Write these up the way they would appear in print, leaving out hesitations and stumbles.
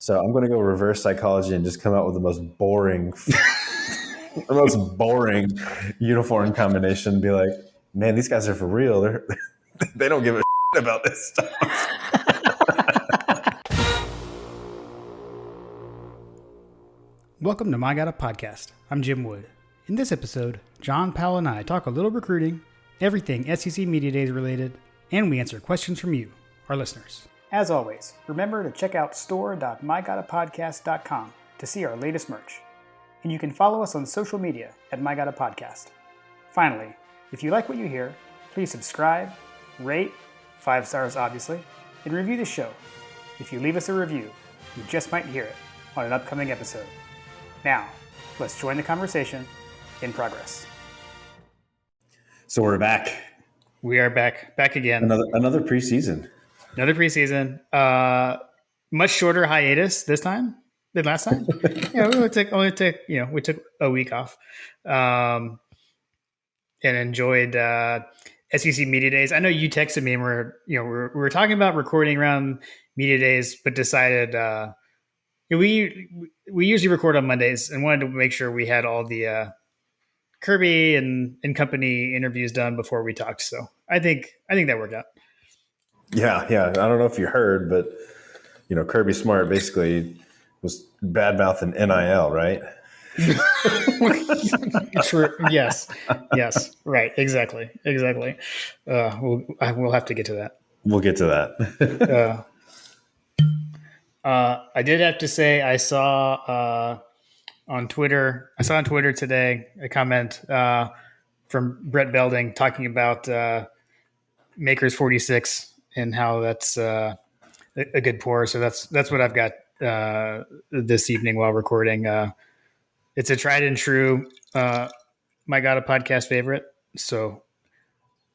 So I'm going to go reverse psychology and just come out with the most boring, the most boring uniform combination. And be like, man, these guys are for real. They don't give a shit about this stuff. Welcome to My Got a Podcast. I'm Jim Wood. In this episode, John Powell and I talk a little recruiting, everything SEC Media Days related, and we answer questions from you, our listeners. As always, remember to check out store.mygotapodcast.com to see our latest merch. And you can follow us on social media at My Got a Podcast. Finally, if you like what you hear, please subscribe, rate, 5 stars obviously, and review the show. If you leave us a review, you just might hear it on an upcoming episode. Now, let's join the conversation in progress. So we're back. We are back again. Another preseason. Another preseason. Much shorter hiatus this time than last time. We took a week off, and enjoyed SEC Media Days. I know you texted me and we were talking about recording around Media Days, but decided we usually record on Mondays and wanted to make sure we had all the Kirby and company interviews done before we talked. So I think that worked out. Yeah. I don't know if you heard, but Kirby Smart basically was bad mouthing NIL, right? True. Yes. Right. Exactly. We'll have to get to that. We'll get to that. I did have to say I saw on Twitter today a comment from Brett Belding talking about Makers 46 and how that's a good pour. So that's what I've got this evening while recording. It's a tried and true My Got a Podcast favorite. So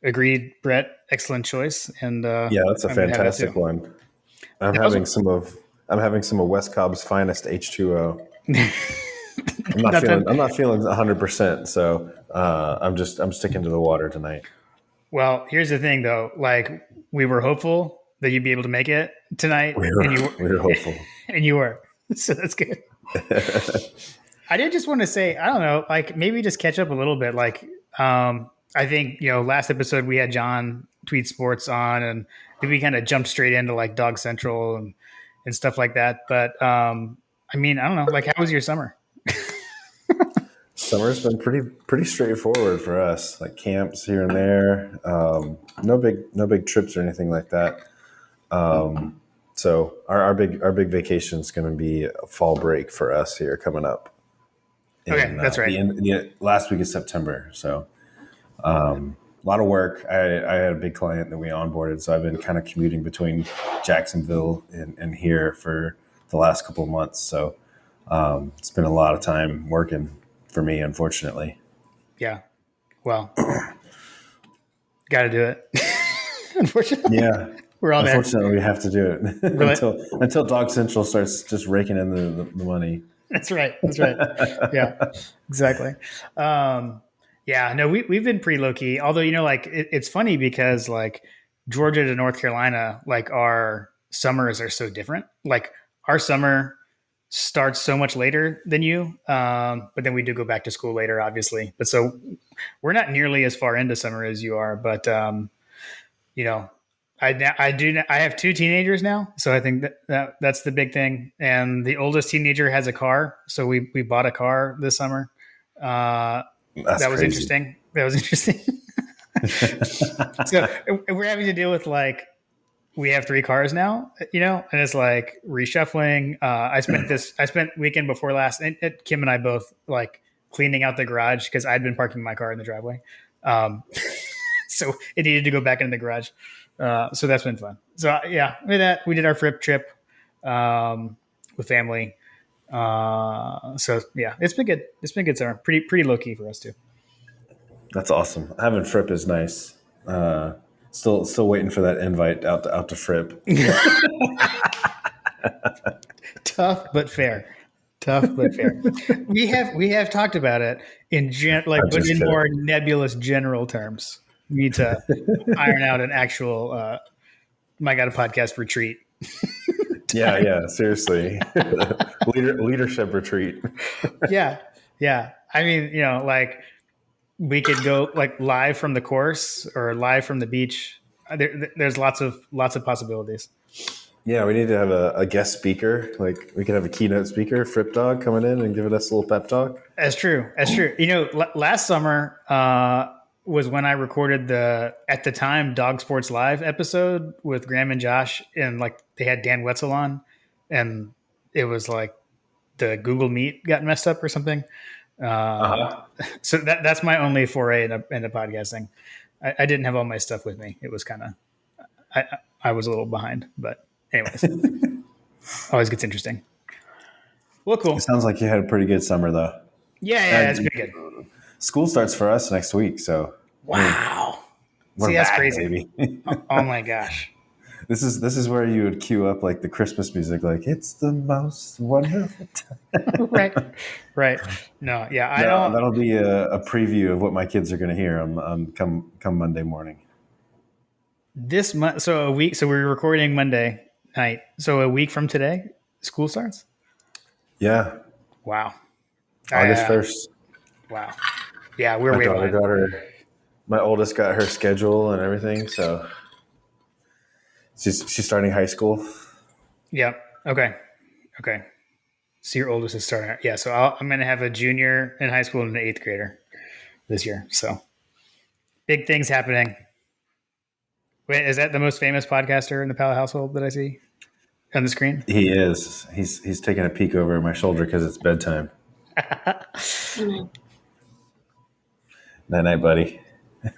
agreed, Brett. Excellent choice. And that's a fantastic one. I'm having some of West Cobb's finest H2O. I'm not feeling 100%. So I'm sticking to the water tonight. Well, here's the thing though. Like, we were hopeful that you'd be able to make it tonight. We were hopeful. And you were. So that's good. I did just want to say, I don't know, like maybe just catch up a little bit. Like, I think, last episode we had John Tweet Sports on and we kind of jumped straight into like Dog Central and stuff like that. But, I don't know, like, how was your summer? Summer's been pretty straightforward for us, like camps here and there. No big trips or anything like that. So our big vacation is going to be a fall break for us here coming up. Okay, that's right. The last week of September. So a lot of work. I had a big client that we onboarded, so I've been kind of commuting between Jacksonville and here for the last couple of months. So it's been a lot of time working for me, unfortunately. Yeah. Well, got to do it. Unfortunately. Yeah. We're all there. Unfortunately, we have to do it until Dog Central starts just raking in the money. That's right. Yeah, exactly. We've been pretty low key. Although, it's funny because like Georgia to North Carolina, like our summers are so different. Like our summer starts so much later than you. But then we do go back to school later, obviously. But so we're not nearly as far into summer as you are. But, I have 2 teenagers now. So I think that's the big thing. And the oldest teenager has a car. So we bought a car this summer. That was interesting. So we're having to deal with like, we have 3 cars now, and it's like reshuffling. I spent weekend before last, and Kim and I both like cleaning out the garage because I'd been parking my car in the driveway. So it needed to go back into the garage. So that's been fun. So yeah, we did our Fripp trip, with family. So yeah, it's been good. It's been good summer. Pretty low key for us too. That's awesome. Having Fripp is nice. Still waiting for that invite out to Fripp. Tough but fair. We have talked about it in more nebulous general terms. We need to iron out an actual My Got a Podcast retreat Yeah. Seriously, leadership retreat. Yeah. Yeah. I mean, like we could go like live from the course or live from the beach. There's lots of possibilities. Yeah, we need to have a guest speaker. Like we could have a keynote speaker, Frip Dog, coming in and giving us a little pep talk. That's true. That's true. Last summer was when I recorded the at the time Dog Sports Live episode with Graham and Josh, and like they had Dan Wetzel on, and it was like the Google Meet got messed up or something. Uh-huh. So that's my only foray into podcasting. I didn't have all my stuff with me. It was kind of I was a little behind, but anyways, always gets interesting. Well, It cool. sounds like you had a pretty good summer, though. Yeah, it's pretty good. School starts for us next week, so Wow. we're See, that's back, crazy. baby. Oh my gosh. This is where you would cue up like the Christmas music, like it's the most wonderful time. Right. No, yeah, I don't. That'll be a preview of what my kids are going to hear on come Monday morning. This month, so a week. So we're recording Monday night. So a week from today, school starts. Yeah, Wow. August 1st. Wow. Yeah, we're My way daughter behind. got her. My oldest got her schedule and everything, so she's starting high school. Yep. Okay. So your oldest is starting. Yeah. So I'm going to have a junior in high school and an eighth grader this year. So big things happening. Wait, is that the most famous podcaster in the Palo household that I see on the screen? He is. He's taking a peek over my shoulder because it's bedtime. Night, night, buddy.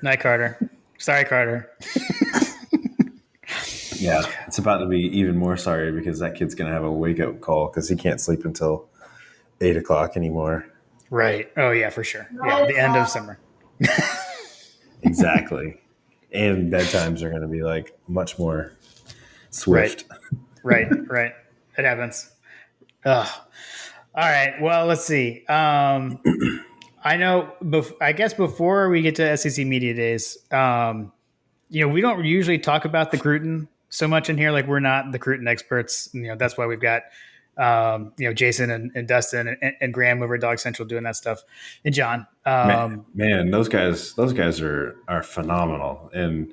Night, Carter. Sorry, Carter. Yeah, it's about to be even more sorry because that kid's gonna have a wake up call because he can't sleep until 8 o'clock anymore. Right. Oh yeah, for sure. Yeah, the end of summer. Exactly. And bedtimes are gonna be like much more swift. Right. It happens. Ugh. All right. Well, let's see. I know. I guess before we get to SEC Media Days, we don't usually talk about the Cruitin so much in here. Like we're not the Cruitin experts. That's why we've got Jason and Dustin and Graham over at Dog Central doing that stuff, and John. Man, those guys are phenomenal, and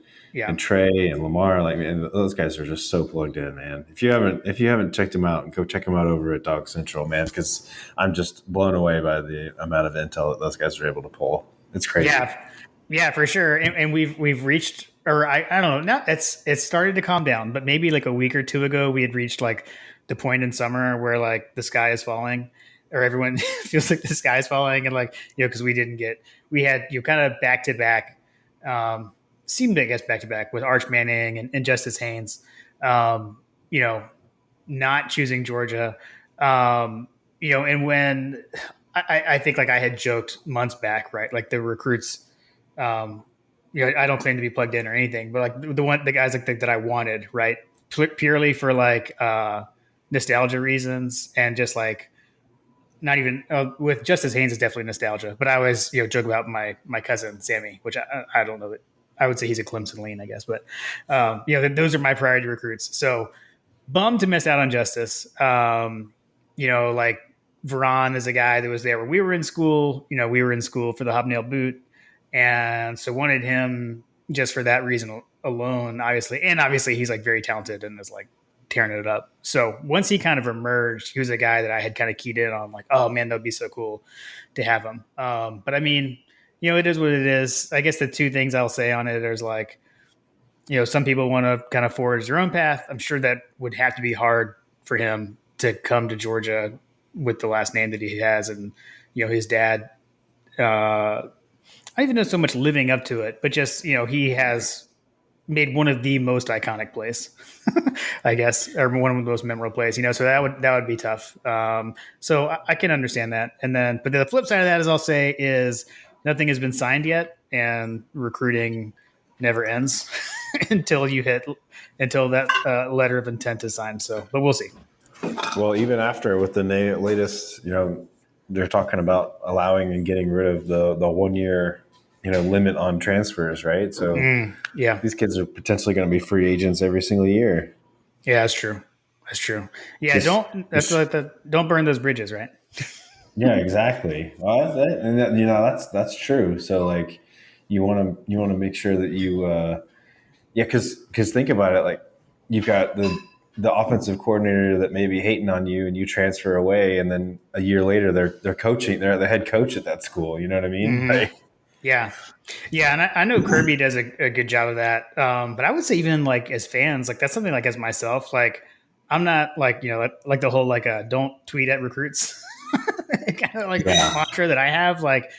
Trey and Lamar, like man, those guys are just so plugged in, man. If you haven't checked them out, go check them out over at Dog Central, man, because I'm just blown away by the amount of intel that those guys are able to pull. It's crazy. Yeah, for sure. And we've reached, or I don't know. Now it's started to calm down, but maybe like a week or two ago, we had reached like the point in summer where like the sky is falling, or everyone feels like the sky is falling, and like because we had kind of back to back, seemed I guess back to back with Arch Manning and Justice Haynes, not choosing Georgia, and when I think like I had joked months back, right, like the recruits. I don't claim to be plugged in or anything, but like the guys like that I wanted, right, purely for like nostalgia reasons and just like not even with Justice Haynes is definitely nostalgia, but I always joke about my cousin Sammy, which I don't know that I would say he's a Clemson lean, I guess, but those are my priority recruits. So bummed to miss out on Justice. Like Veron is a guy that was there when we were in school. We were in school for the hobnail boot. And so wanted him just for that reason alone, obviously. And obviously he's like very talented and is like tearing it up. So once he kind of emerged, he was a guy that I had kind of keyed in on, like, oh man, that'd be so cool to have him. But I mean, it is what it is. I guess the two things I'll say on it, there's like, some people want to kind of forge their own path. I'm sure that would have to be hard for him to come to Georgia with the last name that he has. And, his dad, I don't even know so much living up to it, but just, he has made one of the most iconic plays, I guess, or one of the most memorable plays, so that would be tough. So I can understand that. And then, but the flip side of that is I'll say is nothing has been signed yet and recruiting never ends until that letter of intent is signed. So, but we'll see. Well, even after with the latest, they're talking about allowing and getting rid of the 1 year, limit on transfers, right? So yeah, these kids are potentially going to be free agents every single year. Yeah, that's true. That's true. Yeah, Just, don't burn those bridges, right? yeah, exactly. Well, that's true. So like, you want to make sure that you, yeah, because think about it, like you've got the offensive coordinator that may be hating on you, and you transfer away, and then a year later they're coaching, they're the head coach at that school. You know what I mean? Mm-hmm. Like, Yeah. Yeah, and I know Kirby does a good job of that. But I would say even like as fans, like that's something like as myself, like I'm not like like the whole like don't tweet at recruits kind of like yeah, mantra that I have. Like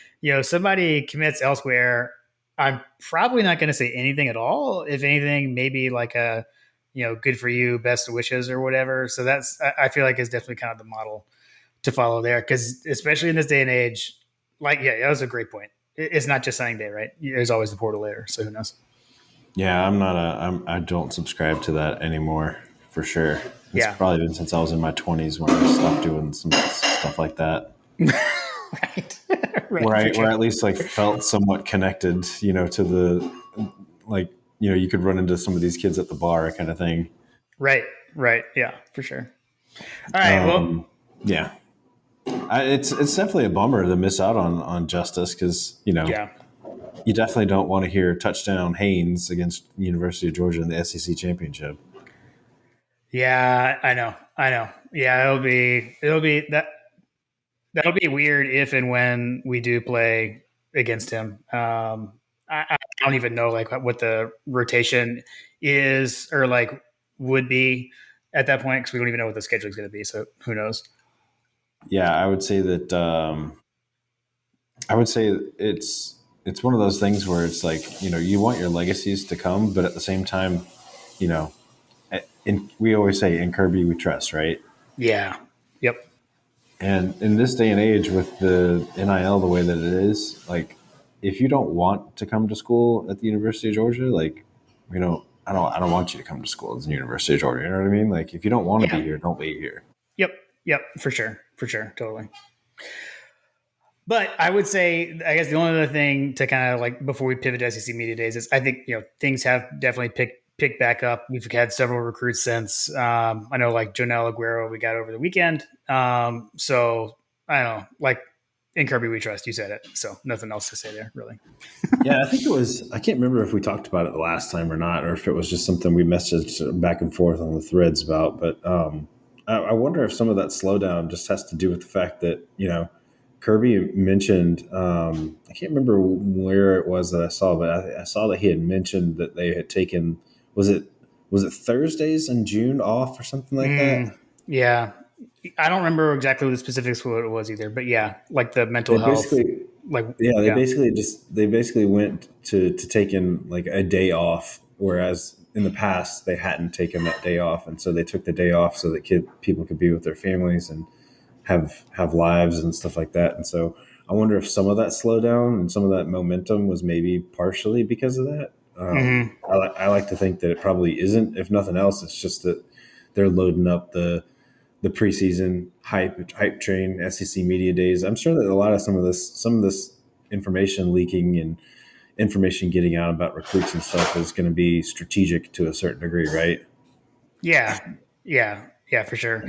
somebody commits elsewhere, I'm probably not going to say anything at all. If anything, maybe like a good for you, best wishes or whatever. So that's I feel like is definitely kind of the model to follow there because especially in this day and age, like that was a great point. It's not just signing day, right? There's always the portal later, so who knows? yeah. I don't subscribe to that anymore for sure. It's Yeah, probably been since I was in my 20s when I stopped doing some stuff like that. right, Where right, for I sure. at least like felt somewhat connected, to the like you could run into some of these kids at the bar kind of thing. Right, right, yeah, for sure. All right, well, Um, yeah, it's definitely a bummer to miss out on justice because yeah, you definitely don't want to hear touchdown Haynes against University of Georgia in the SEC championship. yeah, I know. Yeah, it'll be that'll be weird if and when we do play against him. I don't even know like what the rotation is or like would be at that point because we don't even know what the schedule is going to be. So who knows? Yeah, I would say that. I would say it's one of those things where it's like you want your legacies to come, but at the same time, you know, we always say in Kirby we trust, right? Yeah. Yep. And in this day and age, with the NIL the way that it is, like if you don't want to come to school at the University of Georgia, like I don't want you to come to school at the University of Georgia. You know what I mean? Like if you don't want to Yeah. be here, don't be here. Yep. Yep. For sure. For sure. Totally. But I would say, I guess the only other thing to kind of like before we pivot to SEC media days is I think things have definitely picked back up. We've had several recruits since. I know like Jonel Aguero we got over the weekend. So I don't know, like in Kirby we trust. You said it, so nothing else to say there really. Yeah, I think it was. I can't remember if we talked about it the last time or not, or if it was just something we messaged back and forth on the threads about. But I wonder if some of that slowdown just has to do with the fact that Kirby mentioned. I can't remember where it was that I saw, but I saw that he had mentioned that they had taken. Was it Thursdays in June off or something like that? Yeah, I don't remember exactly what the specifics what it was either, but yeah, like the mental They health, basically like Yeah, yeah, they basically went to taking like a day off, whereas in the past they hadn't taken that day off, and so they took the day off so that people could be with their families and have lives and stuff like that. And so I wonder if some of that slowdown and some of that momentum was maybe partially because of that. hmm I like to think that it probably isn't. If nothing else, it's just that they're loading up the preseason hype train, SEC media days. I'm sure that a lot of some of this information leaking and information getting out about recruits and stuff is going to be strategic to a certain degree, right? yeah, yeah, for sure.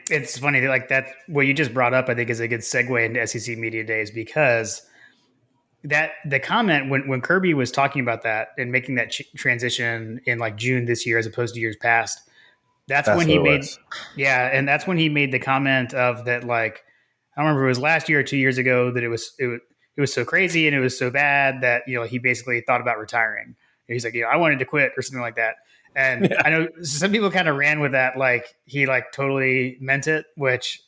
It's funny that like that what you just brought up. I think is a good segue into SEC media days because that the comment when Kirby was talking about that and making that transition in like June this year as opposed to years past. That's when That's what he it made, was. yeah, and that's when he made the comment of that. Like, I don't remember if it was last year or 2 years ago that it was so crazy and it was so bad that he basically thought about retiring. And he's like, I wanted to quit or something like that. And Yeah. I know some people kind of ran with that, like he like totally meant it, which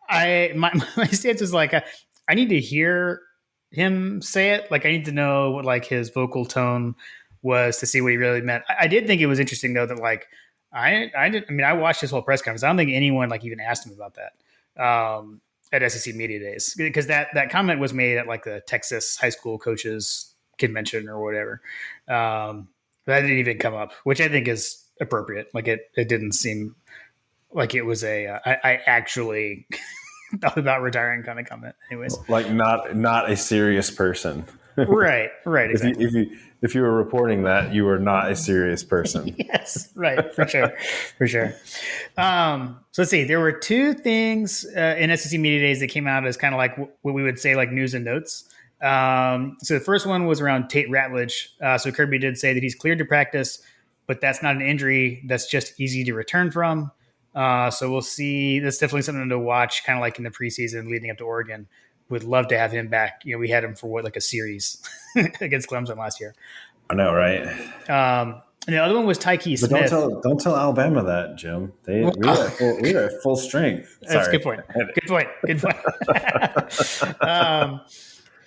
my stance is like I need to hear him say it. Like I need to know what like his vocal tone was to see what he really meant. I did think it was interesting though that like I mean I watched his whole press conference. I don't think anyone like even asked him about that at SEC media days because that comment was made at like the Texas high school coaches convention or whatever. That didn't even come up, which I think is appropriate. Like it didn't seem like it was a I actually thought about retiring kind of comment. Anyways, Like not a serious person. Right, If exactly. if you were reporting that, you were not a serious person. Yes, right, for sure, for sure. So let's see. There were two things in SEC Media Days that came out as kind of like what we would say like news and notes. So the first one was around Tate Ratledge. So Kirby did say that he's cleared to practice, but that's not an injury. That's just easy to return from. So we'll see. That's definitely something to watch, kind of like in the preseason leading up to Oregon. Would love to have him back. You know, we had him for like a series against Clemson last year. I know, right? And the other one was Tyke But Smith. don't tell Alabama that, Jim. We were at full strength. That's a Sorry. good point. Good point.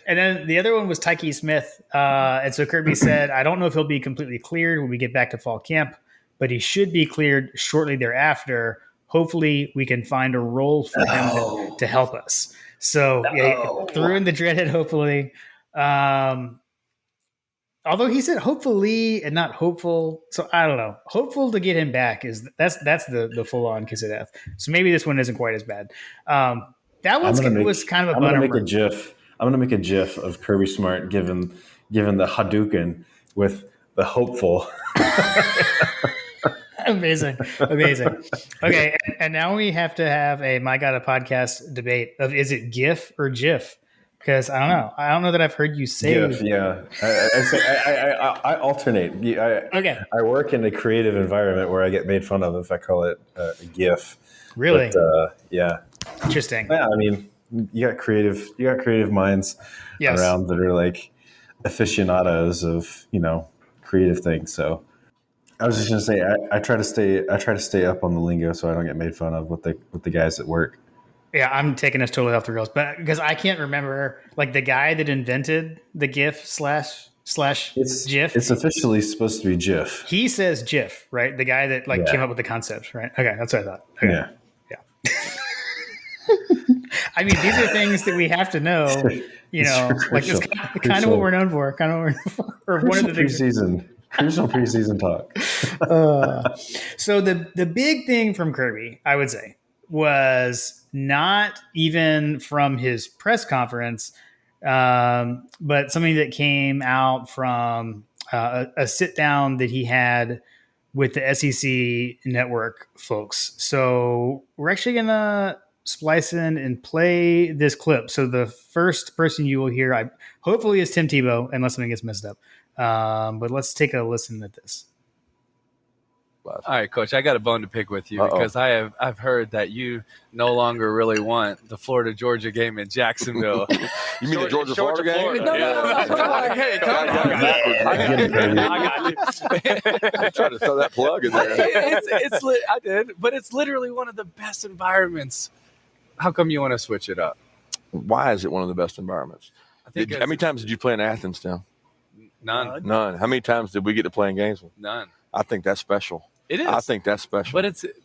And then the other one was Tyke Smith. And so Kirby said, I don't know if he'll be completely cleared when we get back to fall camp, but he should be cleared shortly thereafter. Hopefully we can find a role for him to help us. So threw in the dreaded hopefully. Although he said hopefully and not hopeful, so I don't know. Hopeful to get him back that's the full on kiss of death. So maybe this one isn't quite as bad. That was kind of a bummer. I'm gonna make a GIF of Kirby Smart given the Hadouken with the hopeful. Amazing. Okay, and now we have to have a My God a Podcast debate of is it GIF or GIF? Because I don't know that I've heard you say. GIF, yeah. I alternate. Okay. I work in a creative environment where I get made fun of if I call it a GIF. Really? But, yeah. Interesting. Yeah, I mean, you got creative minds around that are like aficionados of creative things. So I was just gonna say I try to stay up on the lingo so I don't get made fun of with the guys at work. Yeah, I'm taking us totally off the rails, but because I can't remember like the guy that invented the GIF slash GIF. It's officially supposed to be GIF. He says GIF, right? The guy that came up with the concept, right? Okay, that's what I thought. Okay. Yeah. I mean, these are things that we have to know. Like it's kind of what we're known for. Or one of the things. Crucial preseason talk. So the big thing from Kirby, I would say, was not even from his press conference, but something that came out from a sit down that he had with the SEC network folks. So we're actually going to splice in and play this clip. So the first person you will hear, hopefully, is Tim Tebow, unless something gets messed up. But let's take a listen at this. All right, Coach, I got a bone to pick with you because I've heard that you no longer really want the Florida-Georgia game in Jacksonville. You mean the Georgia-Florida game? No. Hey, come on. I got you. Try to throw that plug in there. I did, but it's literally one of the best environments. How come you want to switch it up? Why is it one of the best environments? How many times did you play in Athens now? None. How many times did we get to play in Gainesville? None. I think that's special. It is. I think that's special.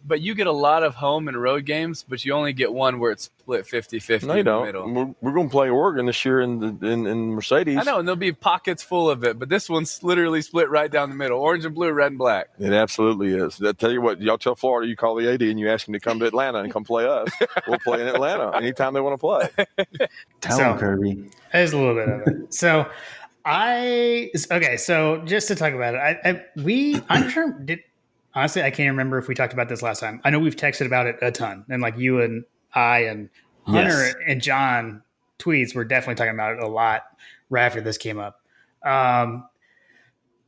But you get a lot of home and road games, but you only get one where it's split 50-50 no, you in the don't. middle. We're going to play Oregon this year in Mercedes. I know, and there'll be pockets full of it, but this one's literally split right down the middle. Orange and blue, red and black. It absolutely is. I tell you what, y'all tell Florida you call the AD and you ask him to come to Atlanta and come play us. We'll play in Atlanta anytime they want to play. Tell them, Kirby. There's a little bit of it. So so just to talk about it, I'm sure honestly, I can't remember if we talked about this last time. I know we've texted about it a ton, and like you and I and Hunter and John tweets were definitely talking about it a lot right after this came up.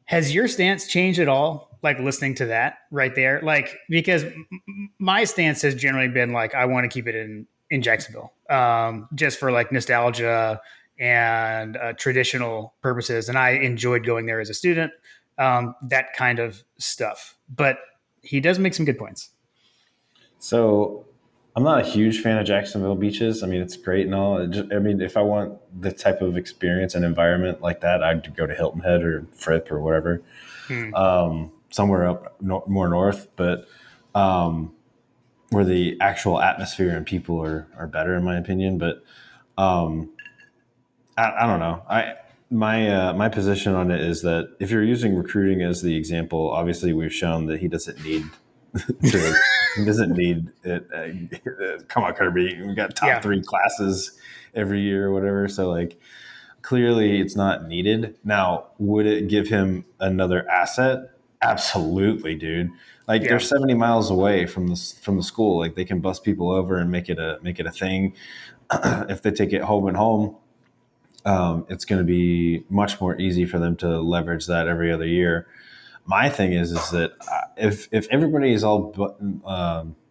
Has your stance changed at all? Like listening to that right there, like because my stance has generally been like I want to keep it in Jacksonville, just for like nostalgia and traditional purposes, and I enjoyed going there as a student. That kind of stuff. But he does make some good points. So I'm not a huge fan of Jacksonville beaches. I mean, it's great and all. If I want the type of experience and environment like that, I'd go to Hilton Head or Fripp or whatever, somewhere up more north. But where the actual atmosphere and people are better, in my opinion. But I don't know. My position on it is that if you're using recruiting as the example, obviously we've shown that he doesn't need it. Come on, Kirby, we got top 3 classes every year or whatever. So like, clearly it's not needed. Now, would it give him another asset? Absolutely, dude. Like they're 70 miles away from the school. Like they can bus people over and make it a thing. If they take it home and home, it's going to be much more easy for them to leverage that every other year. My thing is that if everybody is all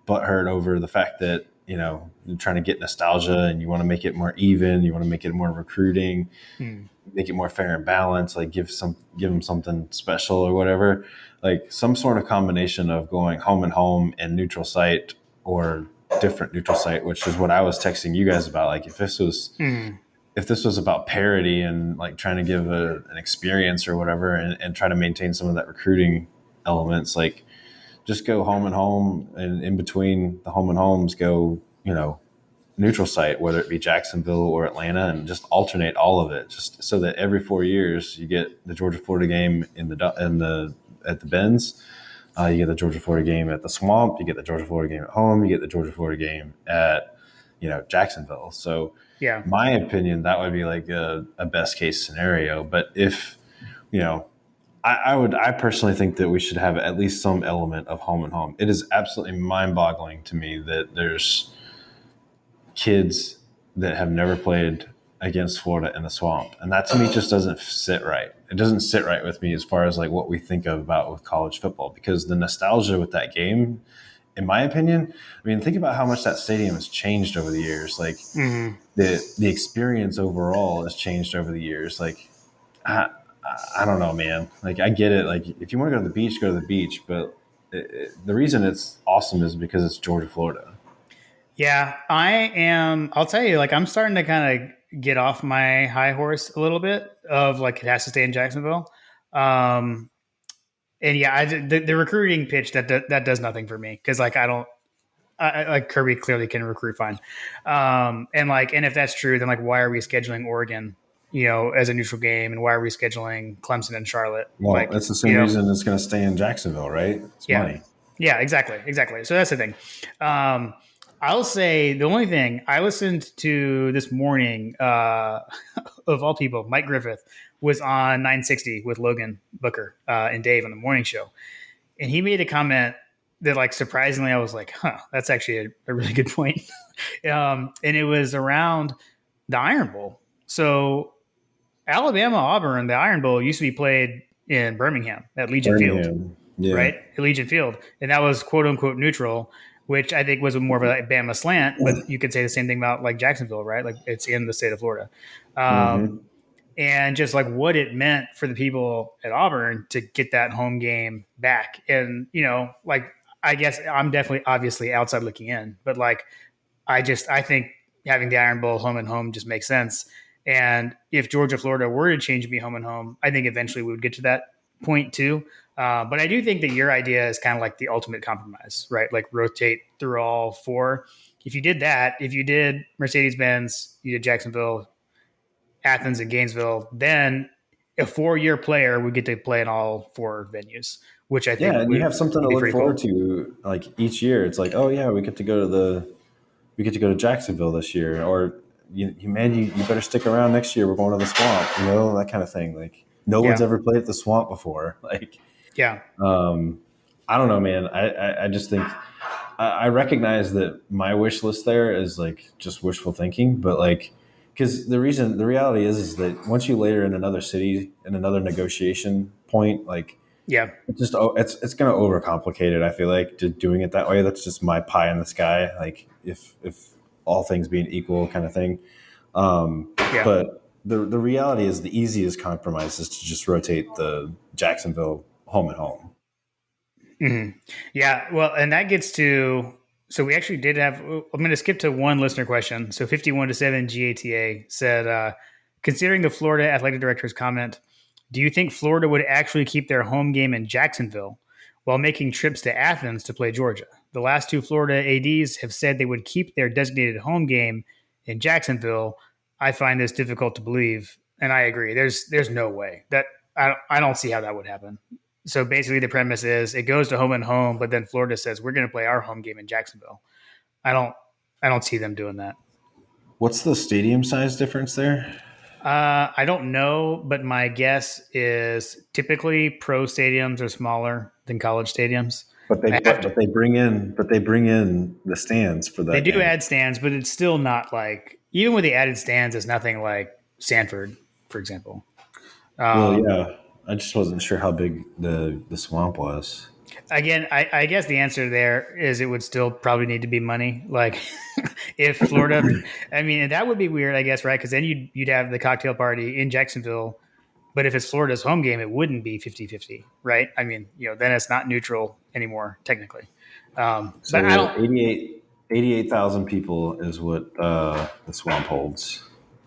butthurt over the fact that you're trying to get nostalgia and you want to make it more even, you want to make it more recruiting, make it more fair and balanced, like give them something special or whatever, like some sort of combination of going home and home and neutral site or different neutral site, which is what I was texting you guys about. Like if this was about parity and like trying to give an experience or whatever and try to maintain some of that recruiting elements, like just go home and home, and in between the home and homes go, neutral site, whether it be Jacksonville or Atlanta, and just alternate all of it, just so that every 4 years you get the Georgia-Florida game at the Benz, you get the Georgia-Florida game at the Swamp, you get the Georgia-Florida game at home, you get the Georgia-Florida game at Jacksonville. So my opinion, that would be like a best case scenario. But if I personally think that we should have at least some element of home and home. It is absolutely mind-boggling to me that there's kids that have never played against Florida in the Swamp, and that to me just doesn't sit right. It doesn't sit right with me as far as like what we think about with college football, because the nostalgia with that game, in my opinion, I mean, think about how much that stadium has changed over the years. Like the experience overall has changed over the years. Like I don't know, man. Like I get it. Like if you want to go to the beach, go to the beach. But the reason it's awesome is because it's Georgia, Florida. Yeah, I am. I'll tell you, like I'm starting to kind of get off my high horse a little bit of like it has to stay in Jacksonville. And yeah, the recruiting pitch that does nothing for me, because like like Kirby clearly can recruit fine. And if that's true, then like why are we scheduling Oregon, as a neutral game, and why are we scheduling Clemson and Charlotte? Well, like, that's the same reason it's going to stay in Jacksonville, right? It's money. Yeah, exactly. So that's the thing. I'll say the only thing I listened to this morning, of all people, Mike Griffith was on 960 with Logan Booker and Dave on the morning show, and he made a comment that, like, surprisingly, I was like, "Huh, that's actually a really good point." And it was around the Iron Bowl. So Alabama Auburn, the Iron Bowl used to be played in Birmingham at Legion Field, right? At Legion Field, and that was quote unquote neutral, which I think was more of a Bama slant, but you could say the same thing about like Jacksonville, right? Like it's in the state of Florida. And just like what it meant for the people at Auburn to get that home game back. And, like, I guess I'm definitely obviously outside looking in, but like, I think having the Iron Bowl home and home just makes sense. And if Georgia, Florida were to change me home and home, I think eventually we would get to that point too. But I do think that your idea is kind of like the ultimate compromise, right? Like rotate through all four. If you did that, if you did Mercedes-Benz, you did Jacksonville, Athens, and Gainesville, then a 4-year player would get to play in all four venues, which I think and you have something to look forward to. Like each year, it's like, oh yeah, we get to go to Jacksonville this year, or you better stick around next year. We're going to the Swamp, that kind of thing. Like no one's ever played at the Swamp before. Like, I don't know, man. I just think I recognize that my wish list there is like just wishful thinking, but like, because the reality is that once you layer in another city and another negotiation point, like, it's going to overcomplicate it. I feel like just doing it that way. That's just my pie in the sky. Like if all things being equal kind of thing. But the reality is the easiest compromise is to just rotate the Jacksonville home and home. Mm-hmm. Yeah. Well, and that gets to, so we actually did have, I'm going to skip to one listener question. So 51-7 GATA said, considering the Florida athletic director's comment, do you think Florida would actually keep their home game in Jacksonville while making trips to Athens to play Georgia? The last two Florida ADs have said they would keep their designated home game in Jacksonville. I find this difficult to believe, and I agree. There's no way that I don't see how that would happen. So basically, the premise is it goes to home and home, but then Florida says we're going to play our home game in Jacksonville. I don't see them doing that. What's the stadium size difference there? I don't know, but my guess is typically pro stadiums are smaller than college stadiums. But they bring in the stands for that. They do game. add stands, but it's still not like, even with the added stands, it's nothing like Sanford, for example. Well, yeah, I just wasn't sure how big the swamp was. Again, I guess the answer there is it would still probably need to be money. Like if Florida, I mean, that would be weird, I guess, right? Because then you'd have the cocktail party in Jacksonville. But if it's Florida's home game, it wouldn't be 50-50, right? I mean, then it's not neutral anymore, technically. So but I don't. 88,000 people is what the swamp holds.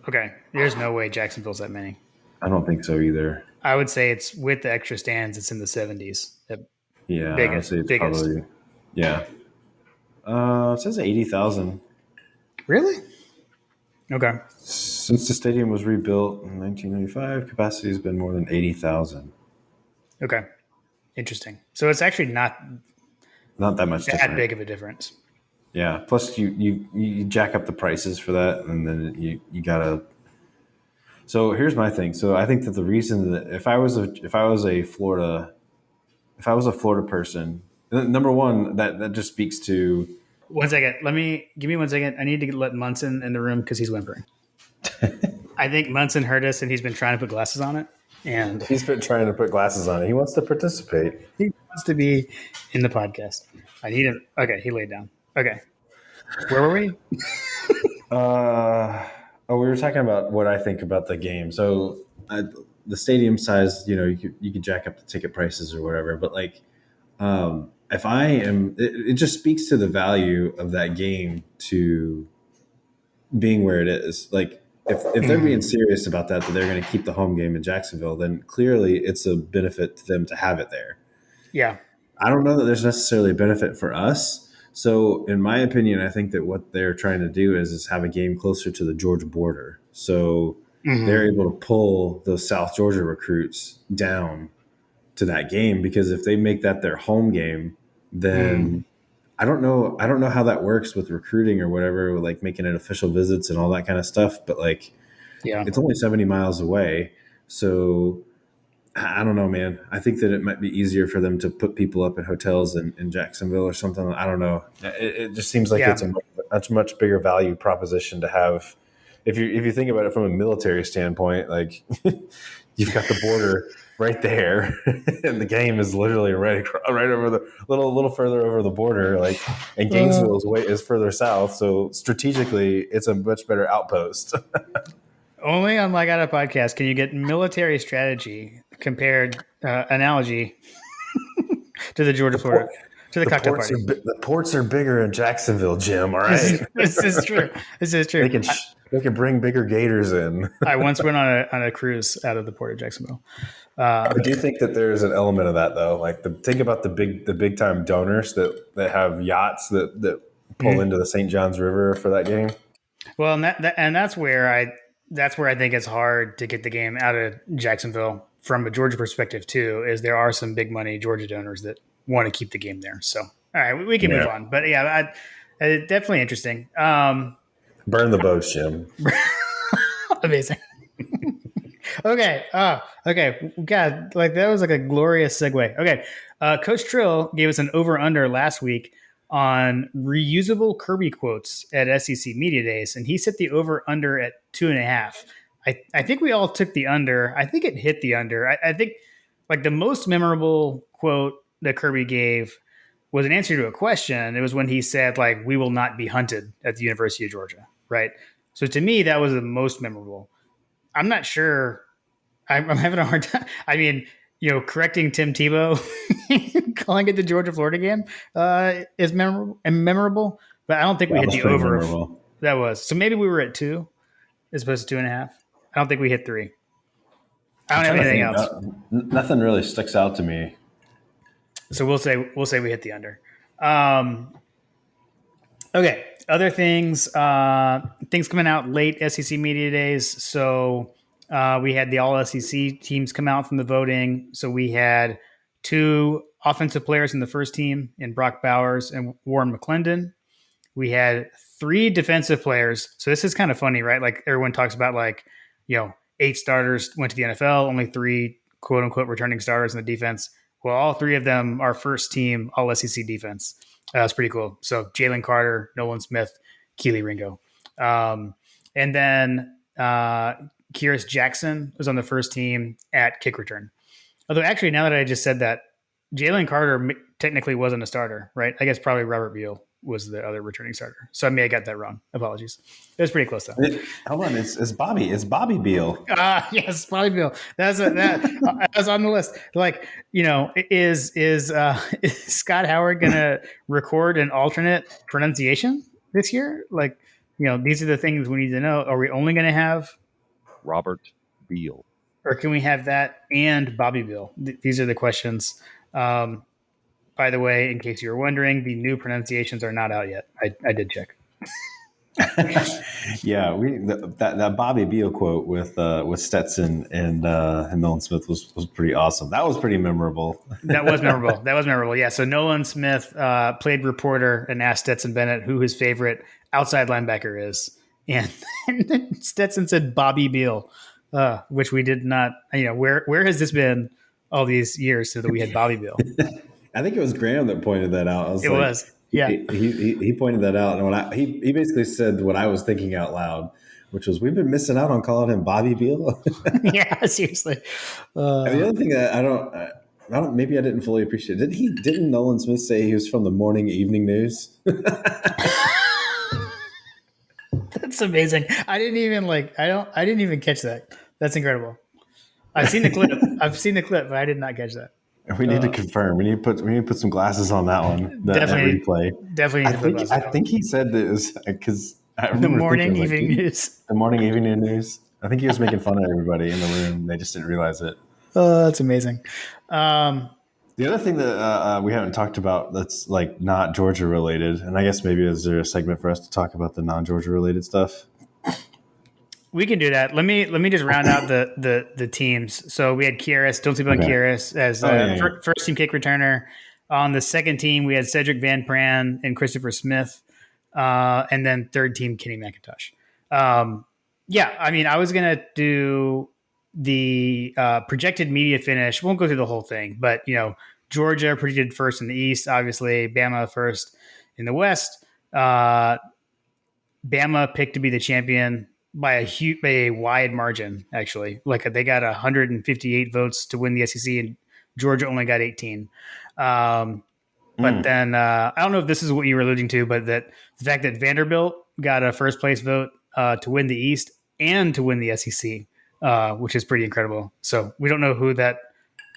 Okay, there's no way Jacksonville's that many. I don't think so either. I would say it's with the extra stands. It's in the 70s. Yeah, biggest, I would say it's biggest. probably it says 80,000. Really? Okay. Since the stadium was rebuilt in 1995, capacity has been more than 80,000. Okay. Interesting. So it's actually not that much that big of a difference. Yeah. Plus, you jack up the prices for that, and then you gotta. So here's my thing. So I think that the reason that if I was a Florida person, number one, that just speaks to. 1 second. Give me 1 second. I need to let Munson in the room because he's whimpering. I think Munson heard us and he's been trying to put glasses on it. And he's been trying to put glasses on it. He wants to participate. He wants to be in the podcast. I need him. Okay, he laid down. Okay. Where were we? We were talking about what I think about the game. So the stadium size, you could jack up the ticket prices or whatever. But like, if I am, it just speaks to the value of that game to being where it is. Like, if they're being serious about that they're going to keep the home game in Jacksonville, then clearly it's a benefit to them to have it there. Yeah. I don't know that there's necessarily a benefit for us. So in my opinion, I think that what they're trying to do is have a game closer to the Georgia border. So they're able to pull those South Georgia recruits down to that game, because if they make that their home game, then I don't know how that works with recruiting or whatever, like making it official visits and all that kind of stuff. But like, it's only 70 miles away. So I don't know, man. I think that it might be easier for them to put people up in hotels in Jacksonville or something. I don't know. It just seems like it's a much bigger value proposition to have. If you think about it from a military standpoint, like you've got the border right there, and the game is literally right over the little further over the border. Like, and Gainesville is further south, so strategically, it's a much better outpost. Only on Like Out a Podcast can you get military strategy compared analogy to the Georgia Florida to the cocktail party. The ports are bigger in Jacksonville, Jim. All right, this is true. They can bring bigger gators in. I once went on a cruise out of the port of Jacksonville. I do think that there's an element of that, though. Like, think about the big time donors that have yachts that pull into the St. Johns River for that game. Well, and that's where I think it's hard to get the game out of Jacksonville from a Georgia perspective too. Is there are some big money Georgia donors that want to keep the game there. So, all right, we can move on. But yeah, definitely interesting. Burn the boats, Jim. Amazing. Okay. Okay. God, like that was like a glorious segue. Okay. Coach Trill gave us an over-under last week on reusable Kirby quotes at SEC Media Days, and he set the over-under at 2.5. I think we all took the under. I think it hit the under. I think like the most memorable quote that Kirby gave was an answer to a question. It was when he said, like, we will not be hunted at the University of Georgia, right? So to me, that was the most memorable. I'm not sure. I'm having a hard time. I mean, correcting Tim Tebow, calling it the Georgia-Florida game is memorable, but I don't think we hit the over. That was. So maybe we were at 2 as opposed to 2.5. I don't think we hit 3. I don't have anything else. Nothing really sticks out to me. So we'll say we hit the under. Okay. Other things coming out late SEC Media Days. So we had the all SEC teams come out from the voting. So we had 2 offensive players in the first team in Brock Bowers and Warren McClendon. We had 3 defensive players. So this is kind of funny, right? Like everyone talks about, like, 8 starters went to the NFL, only 3 quote unquote returning starters in the defense. Well, all 3 of them are first team all SEC defense. That's pretty cool. So Jalen Carter, Nolan Smith, Keely Ringo. And then Kyrus Jackson was on the first team at kick return. Although actually, now that I just said that, Jalen Carter technically wasn't a starter, right? I guess probably Robert Beal was the other returning starter. So I may have got that wrong. Apologies. It was pretty close though. Hold on, it's Bobby. It's Bobby Beal. Yes, Bobby Beal. That was on the list. Like, is Scott Howard gonna record an alternate pronunciation this year? Like, these are the things we need to know. Are we only gonna have Robert Beal, or can we have that and Bobby Beal? These are the questions. By the way, in case you were wondering, the new pronunciations are not out yet. I did check. Yeah, that Bobby Beal quote with Stetson and Nolan Smith was pretty awesome. That was pretty memorable. That was memorable. Yeah. So Nolan Smith played reporter and asked Stetson Bennett who his favorite outside linebacker is, and then Stetson said Bobby Beal, which we did not. Where has this been all these years so that we had Bobby Beal? I think it was Graham that pointed that out. Yeah. He pointed that out, and he basically said what I was thinking out loud, which was, we've been missing out on calling him Bobby Beal. Yeah, seriously. And the other thing that I don't, maybe I didn't fully appreciate. Didn't Nolan Smith say he was from the morning evening news? That's amazing. I didn't even catch that. That's incredible. I've seen the clip, but I did not catch that. We need to confirm. We need to put some glasses on that one. That replay. Definitely. I think he said that it was because the morning evening news. The morning evening news. I think he was making fun of everybody in the room. They just didn't realize it. Oh, that's amazing. The other thing that we haven't talked about that's like not Georgia related, and I guess maybe is there a segment for us to talk about the non-Georgia related stuff? We can do that. Let me just round out the teams. So we had Kyrus. Don't sleep on Kyrus as first team kick returner. On the second team, we had Cedric Van Pran and Christopher Smith, and then third team Kenny McIntosh. I was gonna do the projected media finish. Won't go through the whole thing, but Georgia predicted first in the East. Obviously, Bama first in the West. Bama picked to be the champion by a wide margin, actually. Like, they got 158 votes to win the SEC, and Georgia only got 18. But then I don't know if this is what you were alluding to, but that the fact that Vanderbilt got a first place vote to win the East and to win the SEC, which is pretty incredible. So we don't know who that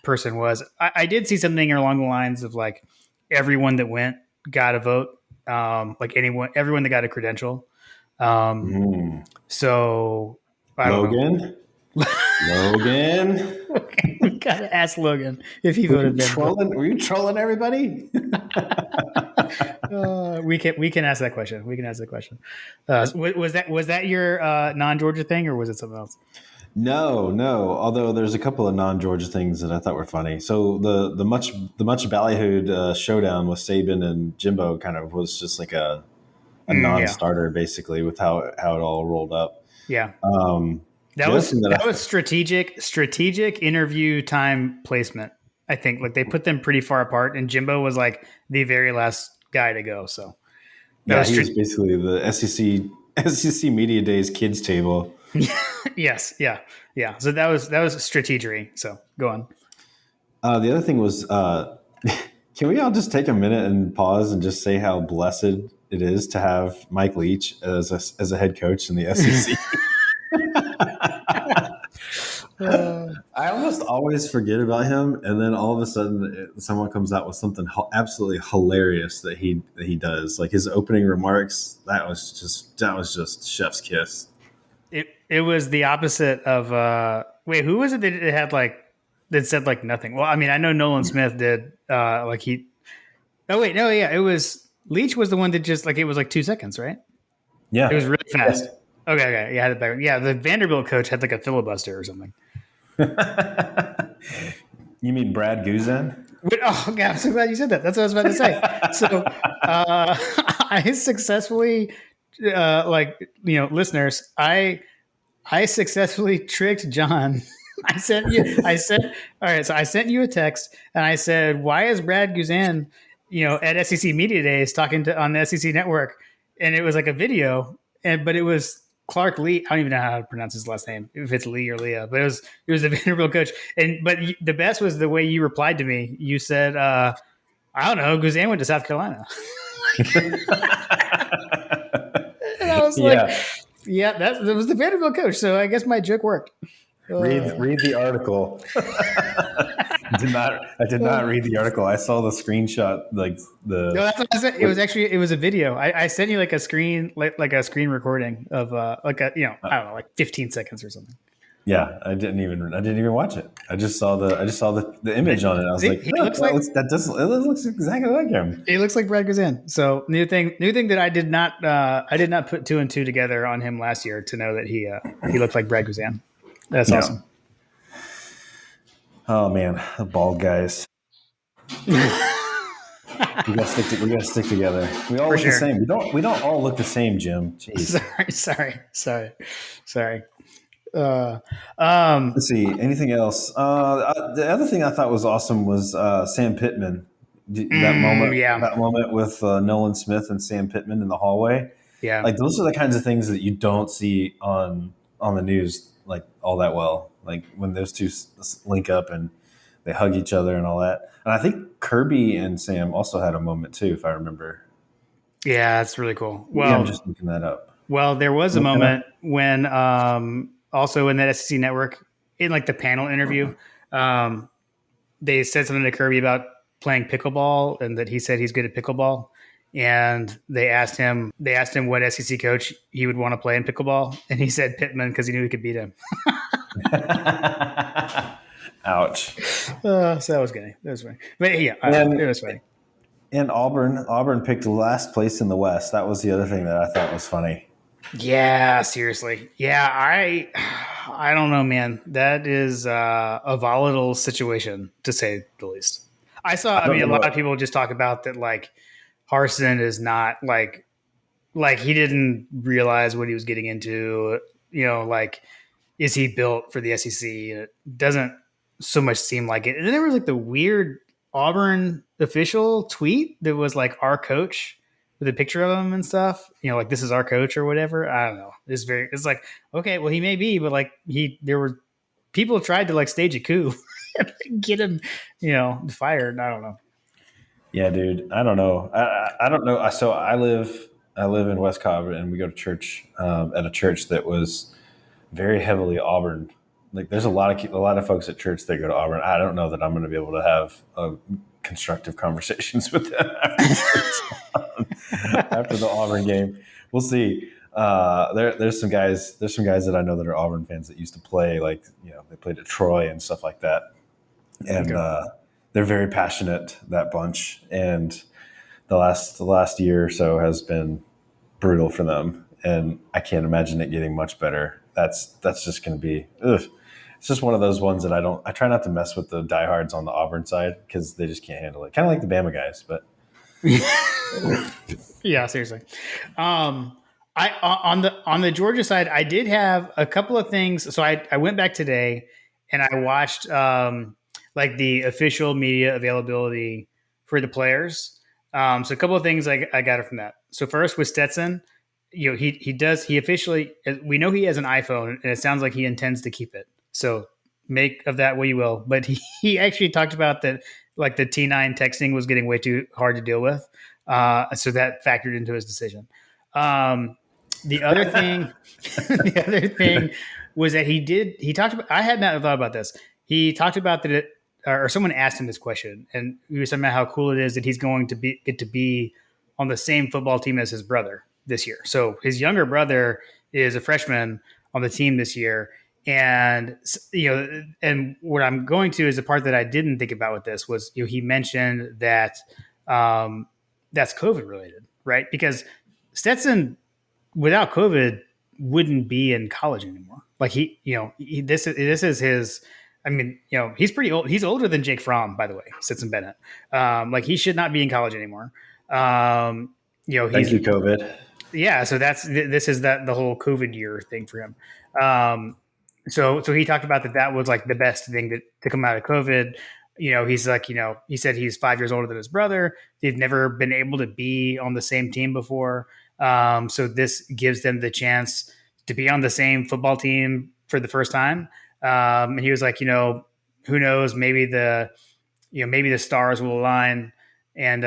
person was. I did see something along the lines of like everyone that went got a vote, everyone that got a credential. So I don't know. Logan. Okay, we gotta ask Logan if he voted. Were you trolling everybody? We can ask that question. Was that your non-Georgia thing, or was it something else? No. Although there's a couple of non-Georgia things that I thought were funny. So the much ballyhooed showdown with Saban and Jimbo kind of was just like a non-starter, basically, with how it all rolled up. Yeah. That was strategic interview time placement. I think like they put them pretty far apart, and Jimbo was like the very last guy to go. So he was basically the SEC Media Days kids table. Yes. Yeah. So that was strategery. So go on. The other thing was, can we all just take a minute and pause and just say how blessed it is to have Mike Leach as a head coach in the SEC? I almost always forget about him, and then all of a sudden someone comes out with something absolutely hilarious that he does. Like his opening remarks, that was just chef's kiss. It was the opposite of who was it that it had like that said like nothing? Well, I mean, I know Nolan Smith did it was Leach was the one that just like it was like 2 seconds, right? Yeah, it was really fast. Yeah. Okay, yeah, the Vanderbilt coach had like a filibuster or something. You mean Brad Guzan? Oh, God, I'm so glad you said that. That's what I was about to say. So I successfully, listeners, I I successfully tricked John. So I sent you a text and I said, why is Brad Guzan, at SEC Media Days talking on the SEC Network? And it was like a video, but it was Clark Lee. I don't even know how to pronounce his last name, if it's Lee or Leah, but it was the Vanderbilt coach. But the best was the way you replied to me. You said, I don't know, Guzan went to South Carolina. And I was like, yeah, that was the Vanderbilt coach. So I guess my joke worked. Read the article. I did not read the article. I saw the screenshot, like the. No, that's what I said. It was a video. I sent you like a screen recording of I don't know, like 15 seconds or something. Yeah, I didn't even watch it. I just saw the image on it. I was like, it looks exactly like him. He looks like Brad Guzan. So new thing that I did not put 2 and 2 together on him last year to know that he looked like Brad Guzan. That's awesome. Oh man, the bald guys. We gotta stick together. We all look the same. We don't all look the same, Jim. Jeez. Sorry. Let's see. Anything else? The other thing I thought was awesome was Sam Pittman. That moment with Nolan Smith and Sam Pittman in the hallway. Yeah, like those are the kinds of things that you don't see on the news like all that well. Like when those two link up and they hug each other and all that. And I think Kirby and Sam also had a moment too, if I remember. Yeah, that's really cool. Well, yeah, I'm just looking that up. Well, there was a moment when also in that SEC Network, in like the panel interview, they said something to Kirby about playing pickleball and that he said he's good at pickleball. And they asked him what SEC coach he would want to play in pickleball. And he said Pittman because he knew he could beat him. Ouch. So that was funny. But yeah, it was funny. And Auburn picked last place in the West. That was the other thing that I thought was funny. Yeah, seriously. Yeah, I don't know, man. That is a volatile situation, to say the least. I mean, a lot of people just talk about that, like, Harsin is not, like he didn't realize what he was getting into. Like, is he built for the SEC? It doesn't so much seem like it. And then there was, like, the weird Auburn official tweet that was, like, our coach with a picture of him and stuff, like this is our coach or whatever. I don't know. It's like, okay, well he may be, but like there were people tried to like stage a coup and get him, fired. I don't know. Yeah, dude. I don't know. I don't know. So I live in West Cobb and we go to church at a church that was very heavily Auburn. Like there's a lot of folks at church that go to Auburn. I don't know that I'm going to be able to have constructive conversations with them after the Auburn game. We'll see. There's some guys that I know that are Auburn fans that used to play, like, they played at Troy and stuff like that. And they're very passionate, that bunch. And the last year or so has been brutal for them. And I can't imagine it getting much better. That's just going to be, it's just one of those ones that I try not to mess with the diehards on the Auburn side because they just can't handle it. Kind of like the Bama guys, but yeah, seriously. On the Georgia side, I did have a couple of things. So I went back today and I watched like the official media availability for the players. So a couple of things I got it from that. So first with Stetson, he officially, we know he has an iPhone and it sounds like he intends to keep it. So make of that what you will. But he actually talked about that, like the T9 texting was getting way too hard to deal with. So that factored into his decision. The other thing was that he talked about, I had not thought about this. He talked about that or someone asked him this question and he was talking about how cool it is that he's going to get to be on the same football team as his brother this year. So his younger brother is a freshman on the team this year. And, and what I'm going to is the part that I didn't think about with this was, he mentioned that that's COVID related, right? Because Stetson without COVID wouldn't be in college anymore. Like this is his, I mean, he's pretty old. He's older than Jake Fromm, by the way, Stetson Bennett. Like he should not be in college anymore. Thank you, COVID. Yeah, so this is the whole COVID year thing for him. So he talked about that was like the best thing to come out of COVID. He's like, he said he's 5 years older than his brother. They've never been able to be on the same team before. So this gives them the chance to be on the same football team for the first time. And he was like, who knows, maybe the stars will align and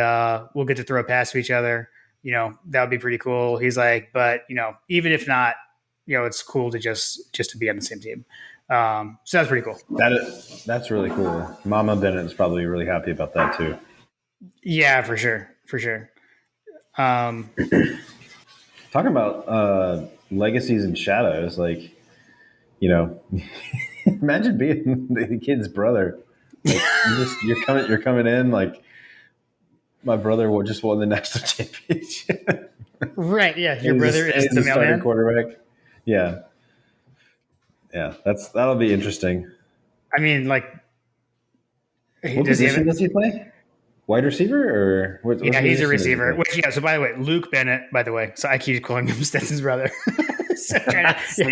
we'll get to throw a pass to each other. That would be pretty cool. He's like, but even if not, it's cool to just to be on the same team. So that's pretty cool. That's really cool. Mama Bennett is probably really happy about that too. Yeah, for sure. Talking about legacies and shadows, like, imagine being the kid's brother. Like, you're coming in like, my brother just won the national championship. Right. Yeah. Your brother is the starting quarterback. Yeah. That'll be interesting. I mean, like, what position does he play? Wide receiver or yeah, he's a receiver. So by the way, Luke Bennett. By the way, so I keep calling him Stetson's brother. So yes. So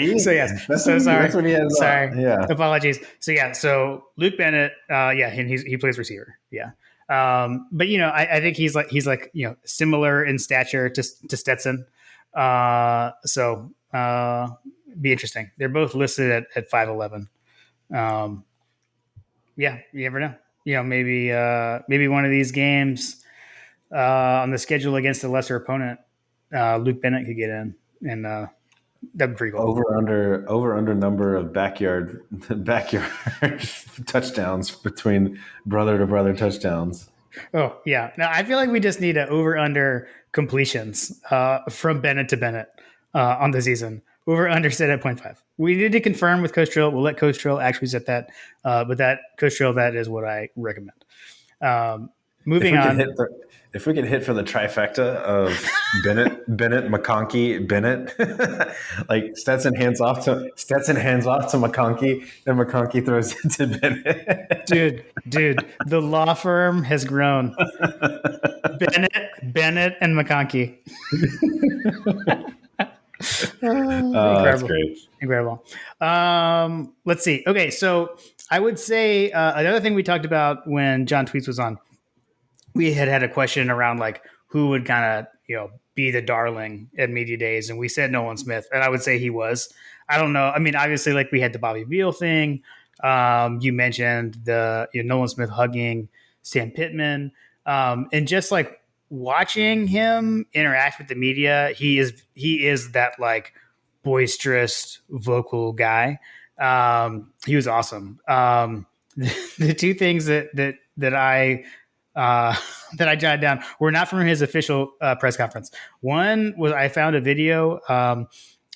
sorry. That's what he has. Sorry. Yeah. Apologies. So Luke Bennett. And he plays receiver. Yeah. But I think he's like similar in stature to Stetson. So be interesting. They're both listed at 5'11". Yeah, you never know. Maybe one of these games on the schedule against a lesser opponent, Luke Bennett could get in, and that'd be pretty cool. Over under number of backyard touchdowns between brother to brother touchdowns. Oh yeah. Now I feel like we just need an over under completions from Bennett to Bennett on the season. Over under set at 0.5. We need to confirm with Coach Trill. We'll let Coach Trill actually set that. But that Coach Trill, that is what I recommend. Moving on. If we can hit for the trifecta of Bennett, McConkey, Bennett, like Stetson hands off to McConkey, then McConkey throws it to Bennett. Dude, the law firm has grown. Bennett, and McConkey. That's great. Incredible. Let's see. Okay, so I would say another thing we talked about when John Tweets was on, we had a question around like who would kind of be the darling at media days, and we said Nolan Smith, and I would say he was. I don't know. I mean, obviously, like we had the Bobby Beal thing. You mentioned the Nolan Smith hugging Sam Pittman, and just like watching him interact with the media, he is that like boisterous vocal guy. He was awesome. The two things that I jotted down were not from his official press conference. One was I found a video.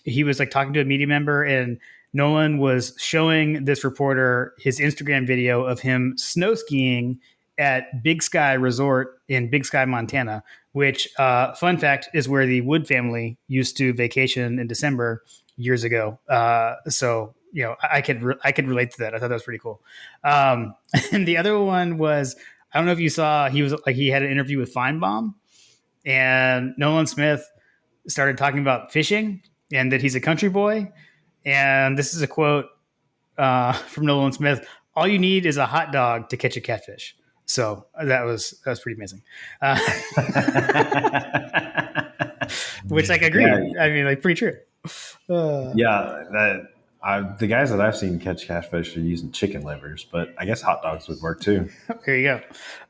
He was like talking to a media member, and Nolan was showing this reporter his Instagram video of him snow skiing at Big Sky Resort in Big Sky, Montana, which, fun fact, is where the Wood family used to vacation in December years ago. So, I could relate to that. I thought that was pretty cool. And the other one was, I don't know if you saw, he had an interview with Feinbaum, and Nolan Smith started talking about fishing and that he's a country boy. And this is a quote from Nolan Smith: "All you need is a hot dog to catch a catfish." So that was pretty amazing. Which I agree. Yeah. I mean, like pretty true. The guys that I've seen catch catfish are using chicken livers, but I guess hot dogs would work too. There you go.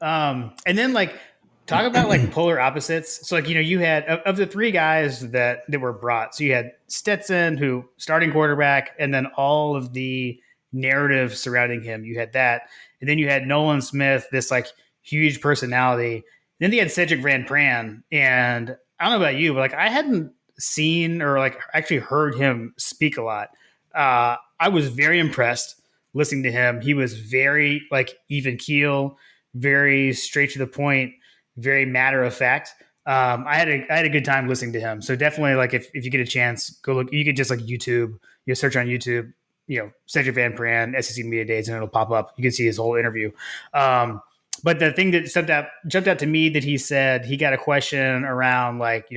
And then like talk about like polar opposites. So like, you had of the three guys that were brought. So you had Stetson, who starting quarterback, and then all of the narrative surrounding him. You had that. And then you had Nolan Smith, this like huge personality. Then they had Cedric Van Pran. And I don't know about you, but like I hadn't seen or like actually heard him speak a lot. I was very impressed listening to him. He was very like even keel, very straight to the point, very matter of fact. I had a good time listening to him. So definitely like if you get a chance, go look. You could just like YouTube, search on YouTube, Cedric Van Pran, SEC Media Days, and it'll pop up. You can see his whole interview. But the thing that jumped out to me that he said, he got a question around like,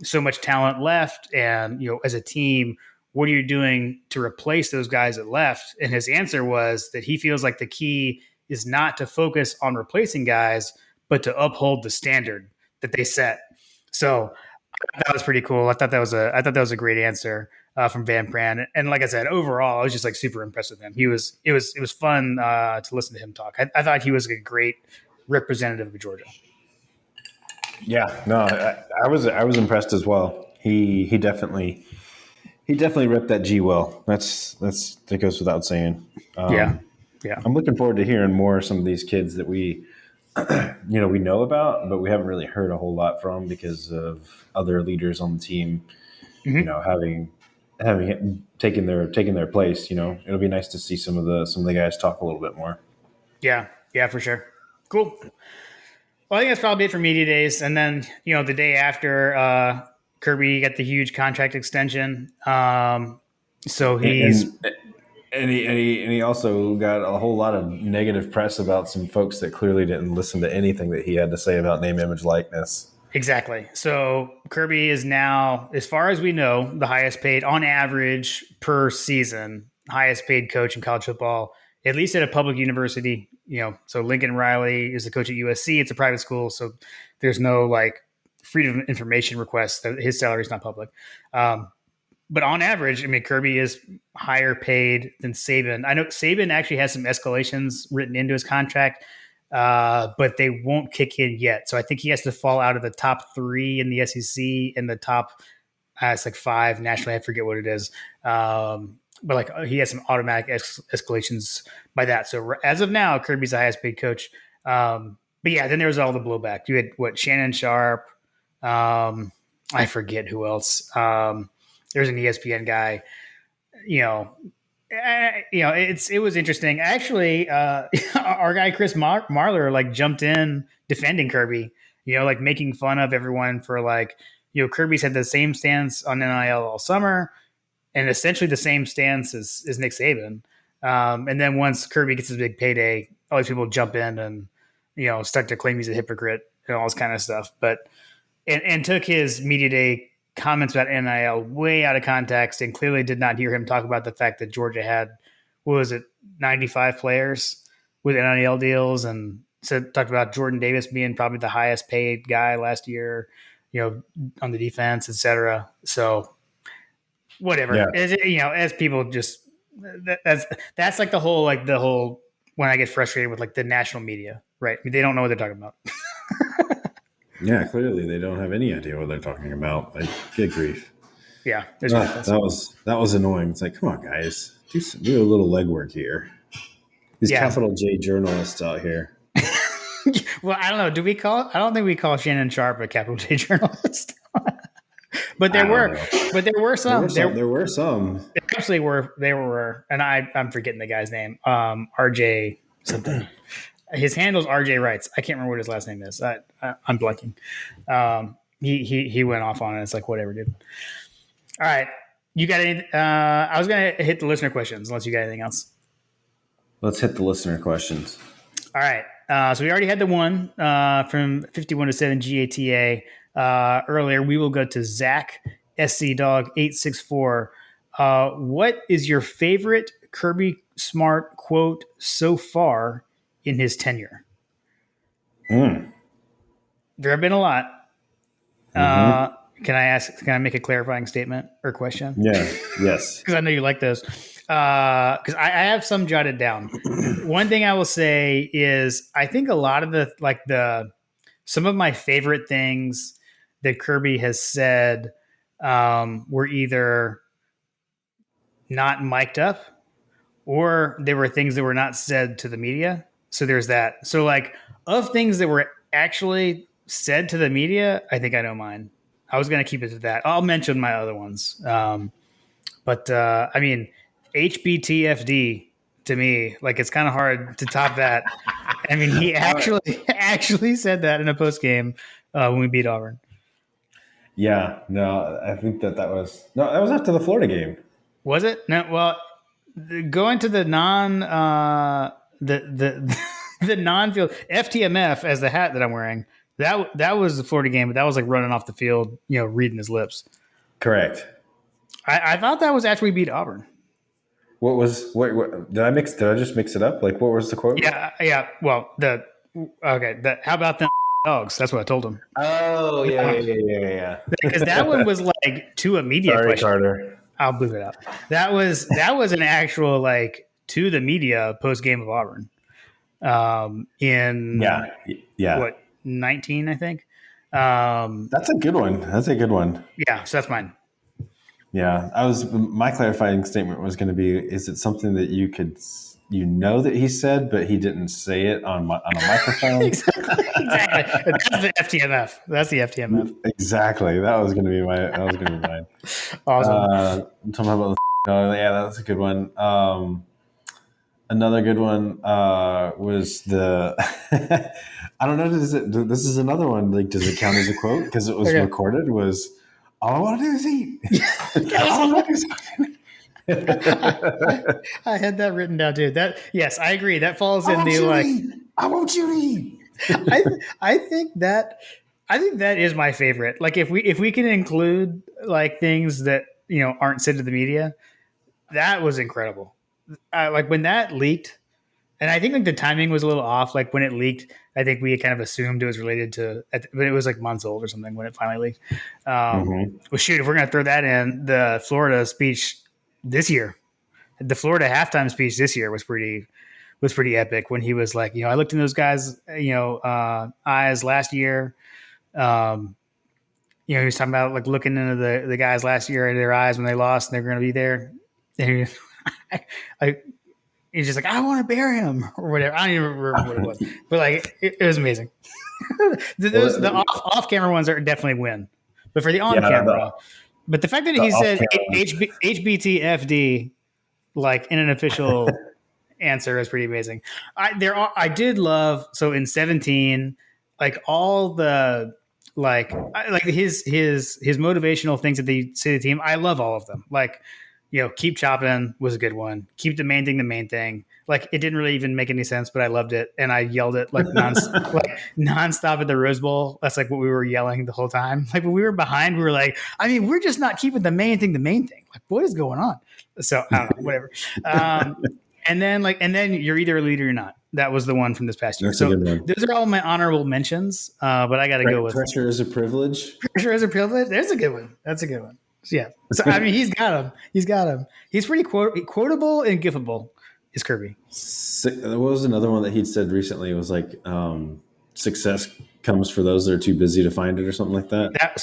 so much talent left, and as a team, what are you doing to replace those guys that left? And his answer was that he feels like the key is not to focus on replacing guys, but to uphold the standard that they set. So that was pretty cool. I thought that was a great answer from Van Pran. And like I said, overall, I was just like super impressed with him. It was fun to listen to him talk. I thought he was a great representative of Georgia. Yeah, no, I was impressed as well. He definitely ripped that G well. That goes without saying. Yeah. I'm looking forward to hearing more of some of these kids that we we know about, but we haven't really heard a whole lot from because of other leaders on the team, having taken their place. It'll be nice to see some of the guys talk a little bit more. Yeah, for sure. Cool. Well, I think that's probably it for media days. And then, the day after, Kirby got the huge contract extension. So he's and he also got a whole lot of negative press about some folks that clearly didn't listen to anything that he had to say about name, image, likeness. Exactly. So Kirby is now, as far as we know, the highest paid on average per season, highest paid coach in college football, at least at a public university. So Lincoln Riley is the coach at USC. It's a private school, so there's no freedom of information request. That his salary is not public. But on average, Kirby is higher paid than Saban. I know Saban actually has some escalations written into his contract, but they won't kick in yet. So I think he has to fall out of the top 3 in the SEC and the top, it's 5 nationally. I forget what it is. But he has some automatic escalations by that. So as of now, Kirby's the highest paid coach. But yeah, then there was all the blowback. You had Shannon Sharp. I forget who else. There's an ESPN guy. It was interesting. Actually, our guy Chris Marler jumped in defending Kirby. Making fun of everyone for Kirby's had the same stance on NIL all summer, and essentially the same stance as Nick Saban. And then once Kirby gets his big payday, all these people jump in and start to claim he's a hypocrite and all this kind of stuff. But and took his media day comments about NIL way out of context and clearly did not hear him talk about the fact that Georgia had, 95 players with NIL deals, and talked about Jordan Davis being probably the highest paid guy last year, on the defense, etc. So whatever, yeah. As people just, that's the whole when I get frustrated with the national media, right? They don't know what they're talking about. Yeah, clearly they don't have any idea what they're talking about. Good grief. Yeah, that was annoying. It's come on, guys, do a little legwork here. These capital J journalists out here. Well, I don't know. I don't think we call Shannon Sharp a capital J journalist. But there were some. There were some. Actually, they were, and I'm forgetting the guy's name. RJ something. His handle's RJ Wrights. I can't remember what his last name is. I'm blanking. He went off on it. It's whatever, dude. All right. You got any? I was gonna hit the listener questions unless you got anything else. Let's hit the listener questions. All right. So we already had the one from 5107 GATA earlier. We will go to Zach SC Dog 864. What is your favorite Kirby Smart quote so far in his tenure? There have been a lot. Can I make a clarifying statement or question? Yeah. Yes. Because I know you like those. Because I have some jotted down. One thing I will say is I think a lot of some of my favorite things that Kirby has said were either not mic'd up or they were things that were not said to the media. So there's that. So of things that were actually said to the media, I think I know mine. I was going to keep it to that. I'll mention my other ones. But HBTFD to me, it's kind of hard to top that. He actually said that in a post game when we beat Auburn. Yeah, no, I think that was after the Florida game. Was it? No, well, going to the the non-field FTMF as the hat that I'm wearing. That was the Florida game, but that was like running off the field, reading his lips. Correct. I thought that was after we beat Auburn. What did I just mix it up? Like, what was the quote? Yeah. Well, how about them dogs? That's what I told him. Oh, yeah. Because that one was like to a media Sorry, question. Carter. I'll bleep it out. That was an actual like to the media post game of Auburn. In what 19, I think. That's a good one. Yeah, so that's mine. Yeah, my clarifying statement was going to be: is it something that that he said, but he didn't say it on a microphone? Exactly. That's the FTMF. Exactly. That was going to be mine. Awesome. I'm talking about that's a good one. Another good one was the. I don't know. This is another one. Like, does it count as a quote because it was recorded? Was all I want to do is eat. I had that written down too. Yes, I agree. That falls in the like. I want you to eat. I think that is my favorite. Like if we can include like things that aren't said to the media, that was incredible. Like when that leaked, and I think like the timing was a little off. Like when it leaked, I think we kind of assumed it was related to, but it was like months old or something when it finally leaked. Well, shoot, if we're gonna throw that in, the Florida speech this year, the Florida halftime speech this year was pretty epic when he was like, I looked in those guys, eyes last year. He was talking about like looking into the guys last year in their eyes when they lost and they're going to be there. And he's just like, I want to bear him or whatever. I don't even remember what it was, but like it was amazing. The off camera ones are definitely win, but for the on camera, but the fact that he said HBTFD like in an official answer is pretty amazing. I did love, so in 17, like all the like his motivational things that they say to the team. I love all of them. Like, keep chopping was a good one. Keep the main thing. Like it didn't really even make any sense, but I loved it and I yelled it like nonstop at the Rose Bowl. That's like what we were yelling the whole time. Like when we were behind, we were like, I mean, we're just not keeping the main thing. Like what is going on? So I don't know, whatever. And then you're either a leader or you're not. That was the one from this past year. So those are all my honorable mentions. But I got to go with pressure is a privilege. Pressure is a privilege. There's a good one. That's a good one. Yeah. So I mean, he's got him. He's pretty quotable and giftable. Is Kirby. There was another one that he'd said recently. It was like success comes for those that are too busy to find it, or something like that. That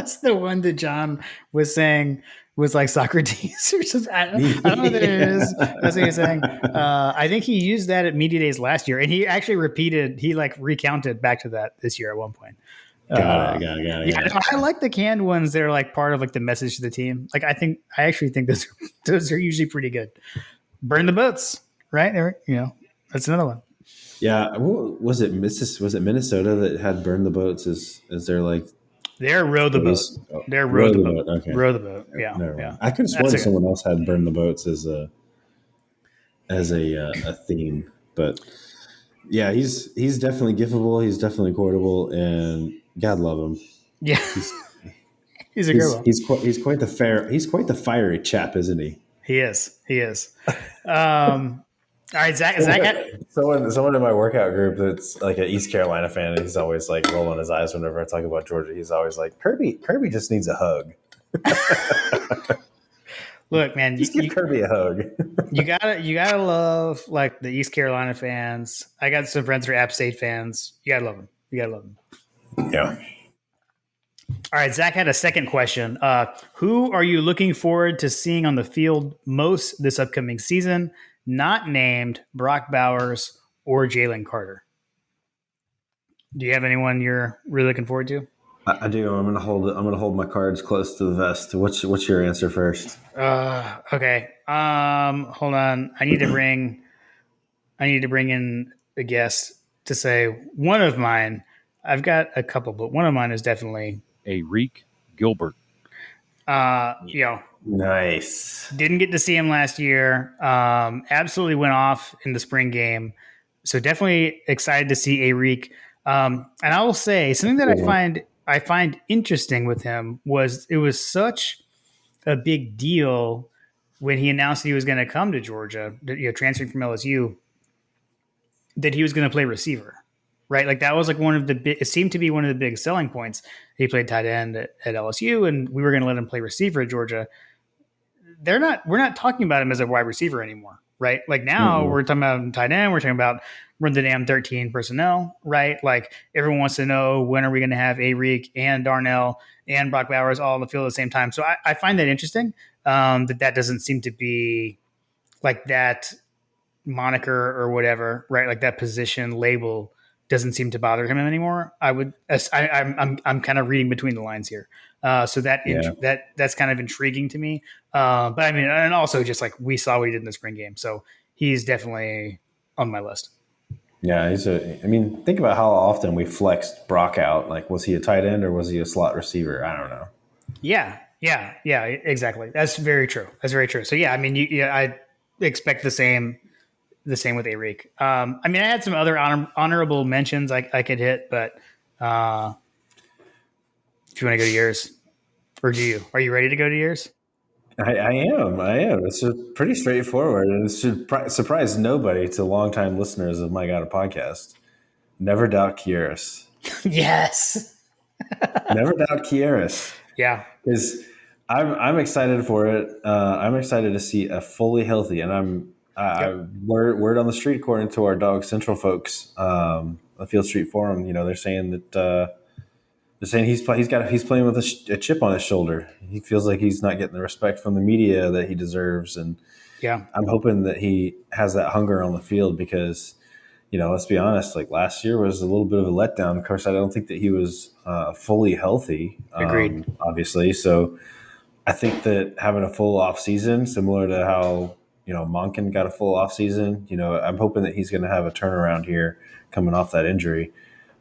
was the one that John was saying. Was like Socrates or something. I don't know what it is. That's what he's saying. I think he used that at Media Days last year, and he actually recounted back to that this year at one point. Got it. Yeah, I like the canned ones. They're like part of like the message to the team. Like I actually think those are usually pretty good. Burn the boats, right? That's another one. Yeah, was it Minnesota that had burn the boats? Is there like? They're row the boat. They're row the boat. Okay. Row the boat. Yeah. Yeah. I could have sworn someone else had burn the boats as a theme, but yeah, he's definitely giftable. He's definitely quotable, and God love him. Yeah, he's a good one. He's quite the fiery chap, isn't he? He is. All right, Zach. Someone in my workout group that's like an East Carolina fan, and he's always like rolling his eyes whenever I talk about Georgia. He's always like, Kirby just needs a hug. Look, man, just give Kirby a hug. you gotta love like the East Carolina fans. I got some friends who are App State fans. You gotta love them. Yeah. All right, Zach had a second question. Who are you looking forward to seeing on the field most this upcoming season? Not named Brock Bowers or Jalen Carter. Do you have anyone you're really looking forward to? I do. I'm gonna hold my cards close to the vest. What's your answer first? Okay. Hold on. I need to bring in a guest to say one of mine. I've got a couple, but one of mine is definitely Reek Gilbert. Nice. Didn't get to see him last year. Absolutely went off in the spring game. So definitely excited to see Arik. And I will say something that I find interesting with him was it was such a big deal when he announced he was going to come to Georgia, transferring from LSU, that he was going to play receiver, right? Like that was like it seemed to be one of the big selling points. He played tight end at LSU, and we were going to let him play receiver at Georgia. We're not talking about him as a wide receiver anymore, right? Like now we're talking about tight end. We're talking about run the damn 13 personnel, right? Like everyone wants to know when are we going to have Ariq and Darnell and Brock Bowers all on the field at the same time. So I find that interesting that doesn't seem to be like that moniker or whatever, right? Like that position label doesn't seem to bother him anymore. I'm kind of reading between the lines here. So that's kind of intriguing to me. But I mean, and also just like we saw what he did in the spring game. So he's definitely on my list. Yeah, think about how often we flexed Brock out. Like, was he a tight end or was he a slot receiver? I don't know. Yeah, exactly. That's very true. So yeah, I mean, I expect the same with Ariq. I mean, I had some other honorable mentions I could hit, but if you want to go to yours, or do you? Are you ready to go to yours? I am. It's pretty straightforward, and it should surprise nobody to longtime listeners of My God a Podcast. Never doubt Kieris. Yes. Never doubt Kieris. Yeah. Because I'm excited for it. I'm excited to see a fully healthy, and word on the street, according to our Dog Central folks, the Field Street Forum. They're saying that. They're saying he's playing with a chip on his shoulder. He feels like he's not getting the respect from the media that he deserves, and I'm hoping that he has that hunger on the field because, let's be honest, like last year was a little bit of a letdown. Of course, I don't think that he was fully healthy. Agreed. Obviously, so I think that having a full off season, similar to how Monken got a full off season, I'm hoping that he's going to have a turnaround here coming off that injury.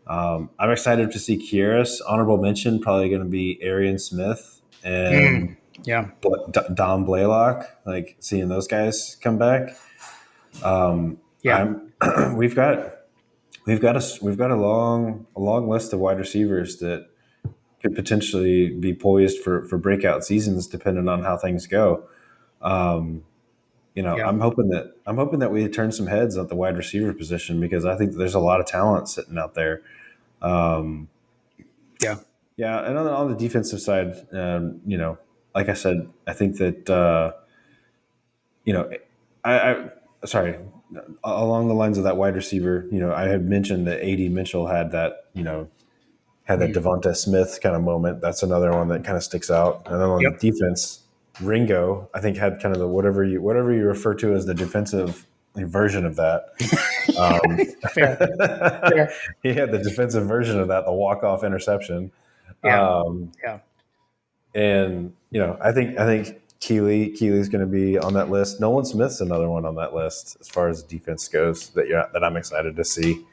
I'm excited to see Kieris. Honorable mention probably going to be Arian Smith and Dom Blaylock. Like seeing those guys come back. We've got a long list of wide receivers that could potentially be poised for breakout seasons, depending on how things go. I'm hoping that we turn some heads at the wide receiver position because I think that there's a lot of talent sitting out there. And on the defensive side, like I said, I think that along the lines of that wide receiver, I had mentioned that A.D. Mitchell had that Devonta Smith kind of moment. That's another one that kind of sticks out. And then on the defense, Ringo, I think had kind of the whatever you refer to as the defensive version of that. Fair. He had the defensive version of that, the walk-off interception. And I think Keely's going to be on that list. Nolan Smith's another one on that list as far as defense goes that I'm excited to see.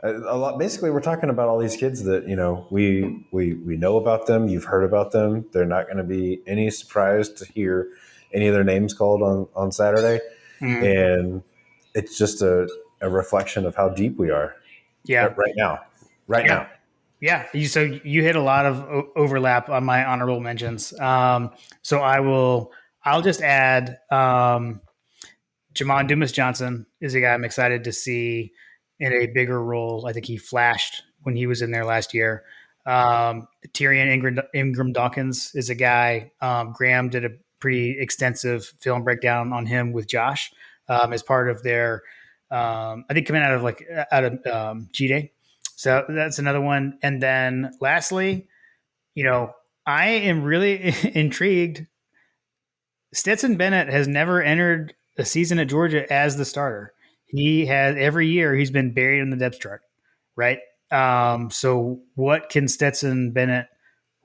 A lot. Basically, we're talking about all these kids that we know about them. You've heard about them. They're not going to be any surprise to hear any of their names called on Saturday. And it's just a reflection of how deep we are. Right now. Yeah. So you hit a lot of overlap on my honorable mentions. So I'll just add Jamon Dumas Johnson is a guy I'm excited to see in a bigger role. I think he flashed when he was in there last year. Tyrion Ingram Dawkins is a guy. Graham did a pretty extensive film breakdown on him with Josh as part of their, I think coming out of G-Day. So that's another one. And then lastly, I am really intrigued. Stetson Bennett has never entered a season at Georgia as the starter. He has every year he's been buried in the depth chart, right? So what can Stetson Bennett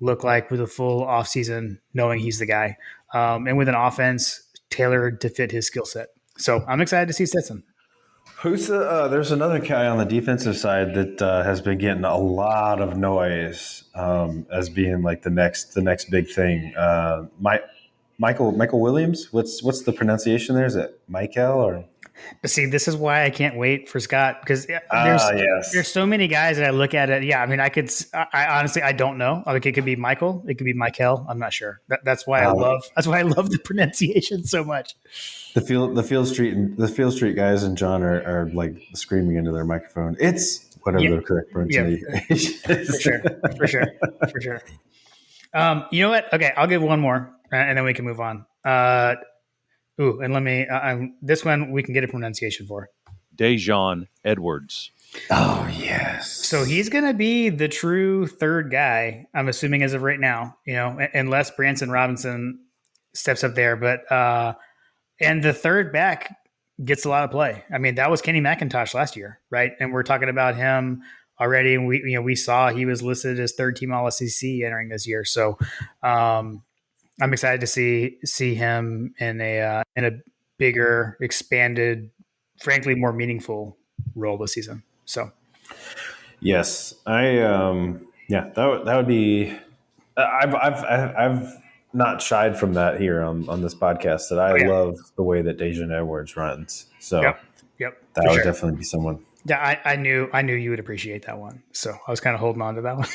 look like with a full offseason, knowing he's the guy, and with an offense tailored to fit his skill set? So I'm excited to see Stetson. Who's there's another guy on the defensive side that has been getting a lot of noise as being like the next big thing. Michael Williams. What's the pronunciation there? Is it Michael or See, this is why I can't wait for Scott, because Yes. there's so many guys that I look at it. Yeah, I mean, I honestly, I don't know. Like, it could be Michael, it could be Michael. I'm not sure. That's why I love the pronunciation so much. The Field Street guys and John are like screaming into their microphone. It's whatever the correct pronunciation is. For sure. You know what? Okay, I'll give one more, and then we can move on. And let me. This one we can get a pronunciation for. Dejan Edwards. Oh yes. So he's going to be the true third guy, I'm assuming, as of right now. Unless Branson Robinson steps up there, but and the third back gets a lot of play. I mean, that was Kenny McIntosh last year, right? And we're talking about him already. And we saw he was listed as third team All SEC entering this year. So I'm excited to see him in a bigger, expanded, frankly, more meaningful role this season. So, yes, that would be. I've not shied from that here on this podcast. That I love the way that Dejan Edwards runs. So, yep, that would definitely be someone. Yeah, I knew you would appreciate that one. So I was kind of holding on to that one.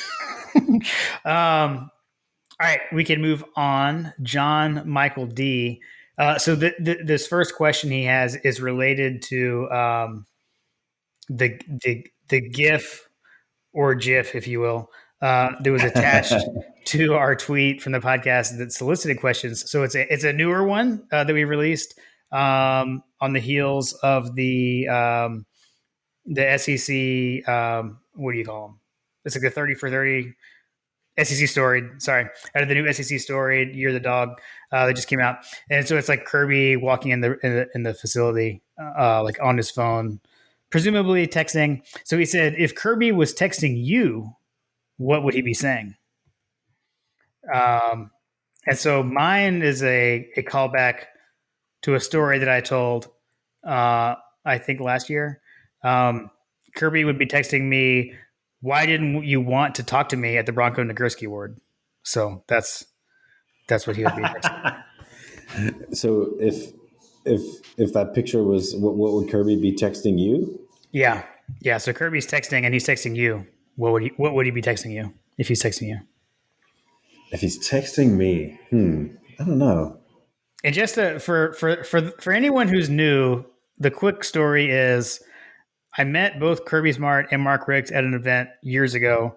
All right, we can move on. John Michael D. So this first question he has is related to the GIF or GIF, if you will, that was attached to our tweet from the podcast that solicited questions. So it's a newer one that we released on the heels of the SEC. What do you call them? It's like the 30 for 30. SEC story, out of the new SEC story, Year of the Dog, that just came out, and so it's like Kirby walking in the facility, like on his phone, presumably texting. So he said, if Kirby was texting you, what would he be saying? And so mine is a callback to a story that I told, I think last year. Kirby would be texting me, why didn't you want to talk to me at the Bronco Nagurski Award? So that's what he would be texting. So if that picture was, what would Kirby be texting you? Yeah. So Kirby's texting and he's texting you. What would he be texting you if he's texting you? If he's texting me, I don't know. And just for anyone who's new, the quick story is, I met both Kirby Smart and Mark Ricks at an event years ago,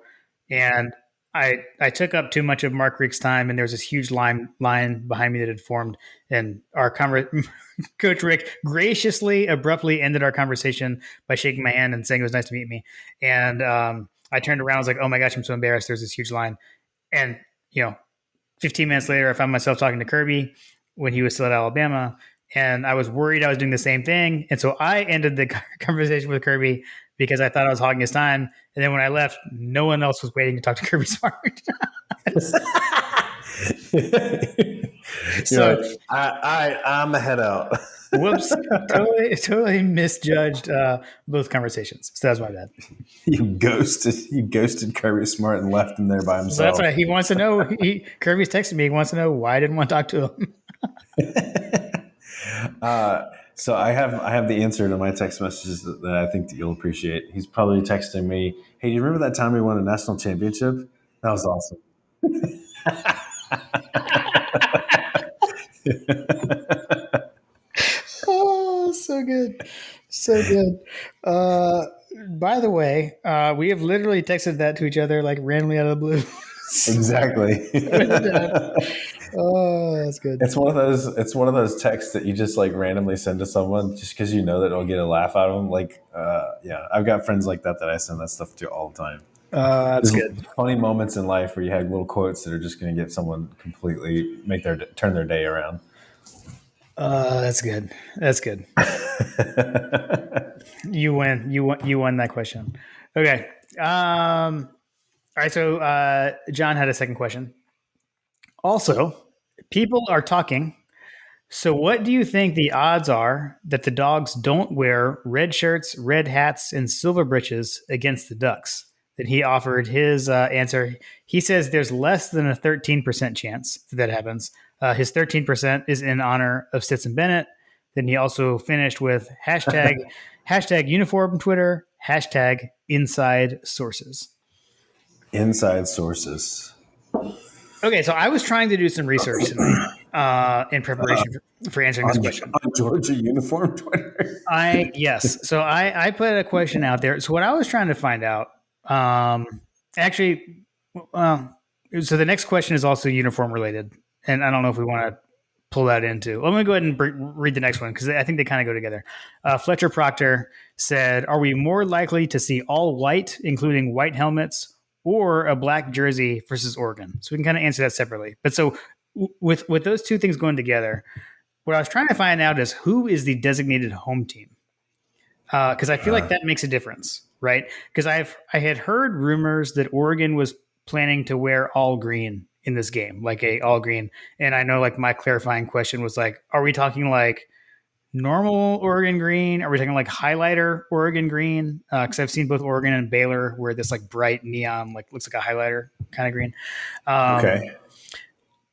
and I took up too much of Mark Rick's time, and there was this huge line behind me that had formed, and our Coach Rick graciously, abruptly ended our conversation by shaking my hand and saying it was nice to meet me. And I turned around, I was like, oh my gosh, I'm so embarrassed. There's this huge line. And 15 minutes later, I found myself talking to Kirby when he was still at Alabama. And I was worried I was doing the same thing. And so I ended the conversation with Kirby because I thought I was hogging his time. And then when I left, no one else was waiting to talk to Kirby Smart. So I'm a head out. Whoops. Totally misjudged both conversations. So that's my bad. You ghosted Kirby Smart and left him there by himself. So that's why he wants to know. Kirby's texting me. He wants to know why I didn't want to talk to him. So I have the answer to my text messages that I think that you'll appreciate. He's probably texting me, hey, do you remember that time we won a national championship? That was awesome. Oh, so good. By the way, we have literally texted that to each other like randomly out of the blue. Exactly. Oh, that's good. It's one of those texts that you just like randomly send to someone just because you know that it'll get a laugh out of them. Like, I've got friends like that I send that stuff to all the time. That's There's good. Funny moments in life where you have little quotes that are just going to get someone completely turn their day around. That's good. You win. You won that question. Okay. All right. So John had a second question. Also, people are talking. So what do you think the odds are that the Dogs don't wear red shirts, red hats, and silver breeches against the Ducks? That he offered his answer. He says there's less than a 13% chance that happens. His 13% is in honor of Stetson Bennett. Then he also finished with hashtag uniform Twitter, hashtag inside sources. Inside sources. Okay, so I was trying to do some research tonight in preparation for answering this question. On Georgia uniform Twitter. Yes. So I put a question out there. So what I was trying to find out, actually, so the next question is also uniform related, and I don't know if we want to pull that into. Let me go ahead and read the next one because I think they kind of go together. Fletcher Proctor said, "Are we more likely to see all white, including white helmets, or a black jersey versus Oregon?" So we can kind of answer that separately. But so with those two things going together, what I was trying to find out is who is the designated home team, because I feel like that makes a difference, right? Because I had heard rumors that Oregon was planning to wear all green in this game, like a all green, and I know like my clarifying question was like, are we talking like normal Oregon green? Are we talking like highlighter Oregon green? Because I've seen both Oregon and Baylor wear this like bright neon, like looks like a highlighter kind of green. Okay.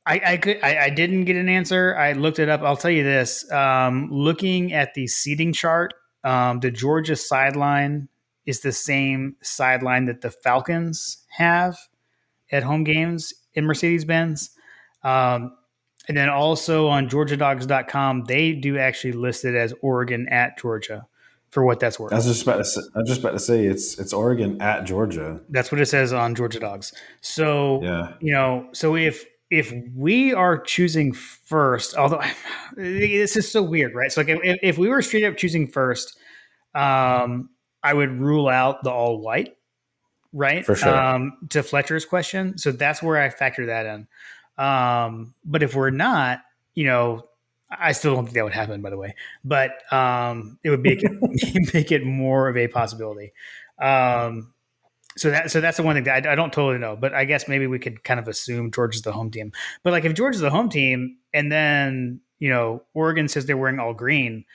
I didn't get an answer. I looked it up. I'll tell you this. Looking at the seating chart, the Georgia sideline is the same sideline that the Falcons have at home games in Mercedes-Benz. And then also on GeorgiaDogs.com, they do actually list it as Oregon at Georgia for what that's worth. I was just about to say it's Oregon at Georgia. That's what it says on Georgia Dogs. So, yeah. So if we are choosing first, although this is so weird, right? So like if we were straight up choosing first, I would rule out the all white, right? For sure. To Fletcher's question. So that's where I factor that in. But if we're not, I still don't think that would happen, by the way, but it would make it more of a possibility. So that's the one thing that I don't totally know, but I guess maybe we could kind of assume Georgia's the home team. But like if Georgia's the home team and then, Oregon says they're wearing all green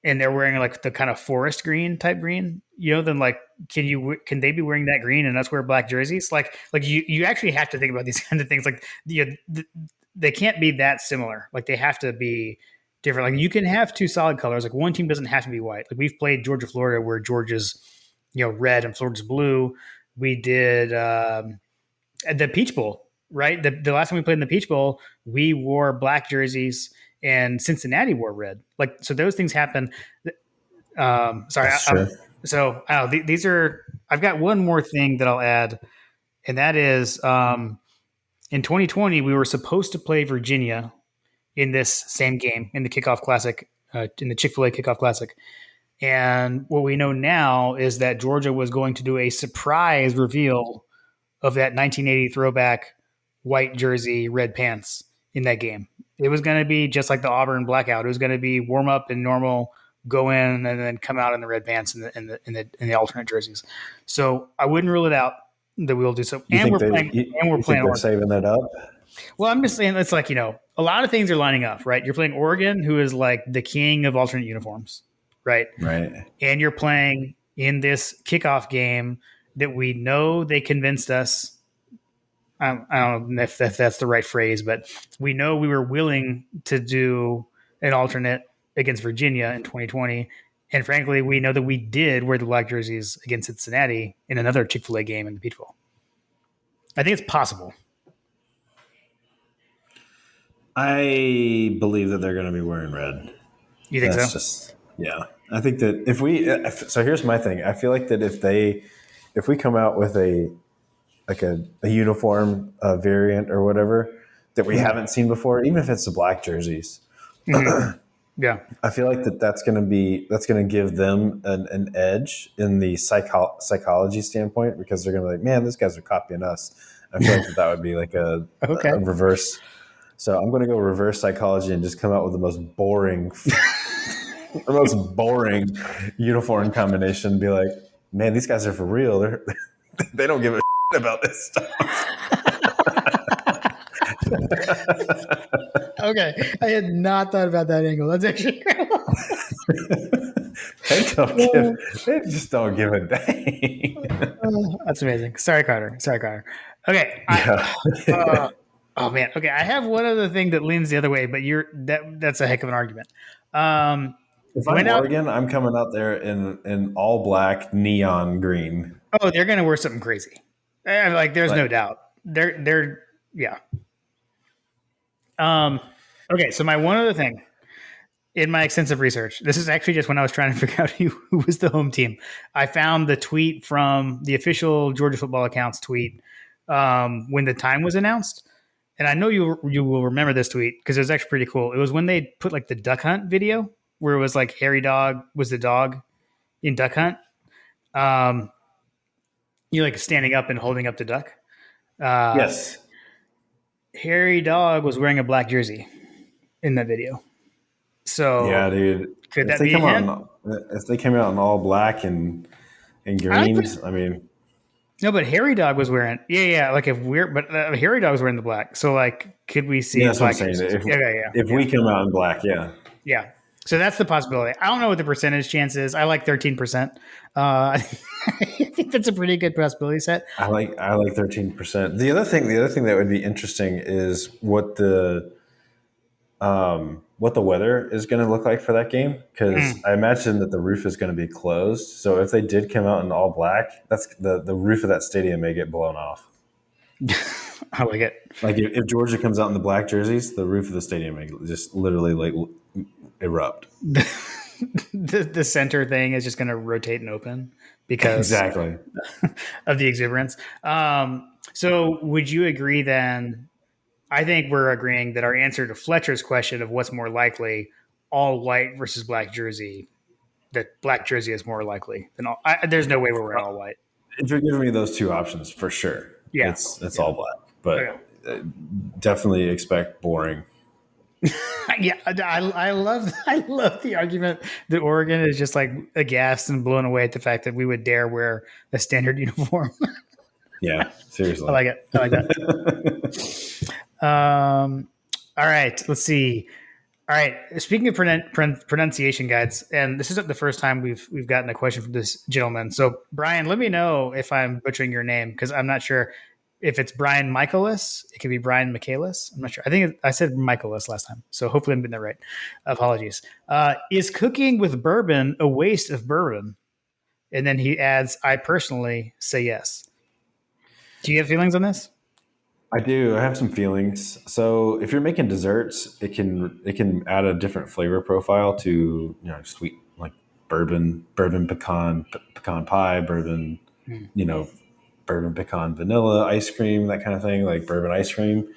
and they're wearing like the kind of forest green type green, then like, can they be wearing that green and us wear black jerseys? Like you actually have to think about these kinds of things. Like they can't be that similar. Like they have to be different. Like you can have two solid colors. Like one team doesn't have to be white. Like we've played Georgia, Florida, where Georgia's red and Florida's blue. We did the Peach Bowl, right? The last time we played in the Peach Bowl, we wore black jerseys and Cincinnati wore red. Like, so those things happen. Sorry. So I don't know, these are, I've got one more thing that I'll add, and that is in 2020, we were supposed to play Virginia in this same game in the kickoff classic, in the Chick-fil-A kickoff classic. And what we know now is that Georgia was going to do a surprise reveal of that 1980 throwback white jersey, red pants in that game. It was going to be just like the Auburn blackout. It was going to be warm up and normal, go in and then come out in the red pants and the alternate jerseys. So I wouldn't rule it out that we'll do so. We're playing they're saving that up. Well, I'm just saying it's like, a lot of things are lining up, right? You're playing Oregon, who is like the king of alternate uniforms. Right. And you're playing in this kickoff game that we know they convinced us. I don't know if that's the right phrase, but we know we were willing to do an alternate against Virginia in 2020. And frankly, we know that we did wear the black jerseys against Cincinnati in another Chick-fil-A game in the Peach Bowl. I think it's possible. I believe that they're going to be wearing red. You think so? Yeah, I think that so here's my thing. I feel like that if we come out with a uniform variant or whatever that we haven't seen before, even if it's the black jerseys, yeah, I feel like that's going to give them an edge in the psychology standpoint, because they're going to be like, man, these guys are copying us. I feel like that would be like a reverse. So I'm going to go reverse psychology and just come out with the most boring. The most boring uniform combination. Be like, man, these guys are for real. They don't give a shit about this stuff. Okay, I had not thought about that angle. That's actually they just don't give a dang. That's amazing. Sorry, Carter. Okay. Oh man. Okay, I have one other thing that leans the other way, but that's a heck of an argument. If I'm Oregon, I'm coming out there in all black neon green. Oh, they're gonna wear something crazy. There's no doubt. They're yeah. Okay, so my one other thing in my extensive research, this is actually just when I was trying to figure out who was the home team. I found the tweet from the official Georgia football account's tweet when the time was announced. And I know you will remember this tweet because it was actually pretty cool. It was when they put like the duck hunt video where it was like Harry Dog was the dog in Duck Hunt. You like standing up and holding up the duck. Yes. Harry Dog was wearing a black jersey in that video. So yeah, dude. Could that be him? If they came out in all black and greens, I mean. No, but Harry Dog was wearing. Yeah. Like but Harry Dog was wearing the black. So like, could we see? Yeah, that's what I'm saying. If we come out in black, yeah. Yeah. So that's the possibility. I don't know what the percentage chance is. I like 13%. I think that's a pretty good possibility set. I like 13%. The other thing that would be interesting is what the weather is going to look like for that game, because I imagine that the roof is going to be closed. So if they did come out in all black, that's the roof of that stadium may get blown off. I like it. Like if Georgia comes out in the black jerseys, the roof of the stadium may just literally like erupt. The center thing is just going to rotate and open because exactly of the exuberance. So would you agree then? I think we're agreeing that our answer to Fletcher's question of what's more likely, all white versus black jersey, that black jersey is more likely than all. There's no way we're wearing all white. If you're giving me those two options, for sure, yeah, it's all black. But definitely expect boring. Yeah, I love the argument that Oregon is just like aghast and blown away at the fact that we would dare wear a standard uniform. Yeah, seriously. I like it. I like that. All right, let's see. All right, speaking of pronunciation guides, and this isn't the first time we've gotten a question from this gentleman. So, Brian, let me know if I'm butchering your name because I'm not sure if it's Brian Michaelis. It could be Brian Michaelis. I'm not sure. I think I said Michaelis last time, so hopefully I'm getting that right. Apologies. Is cooking with bourbon a waste of bourbon? And then he adds, I personally say yes. Do you have feelings on this? I do. I have some feelings. So if you're making desserts, it can add a different flavor profile to sweet, like bourbon pecan pie, bourbon bourbon pecan vanilla ice cream, that kind of thing, like bourbon ice cream.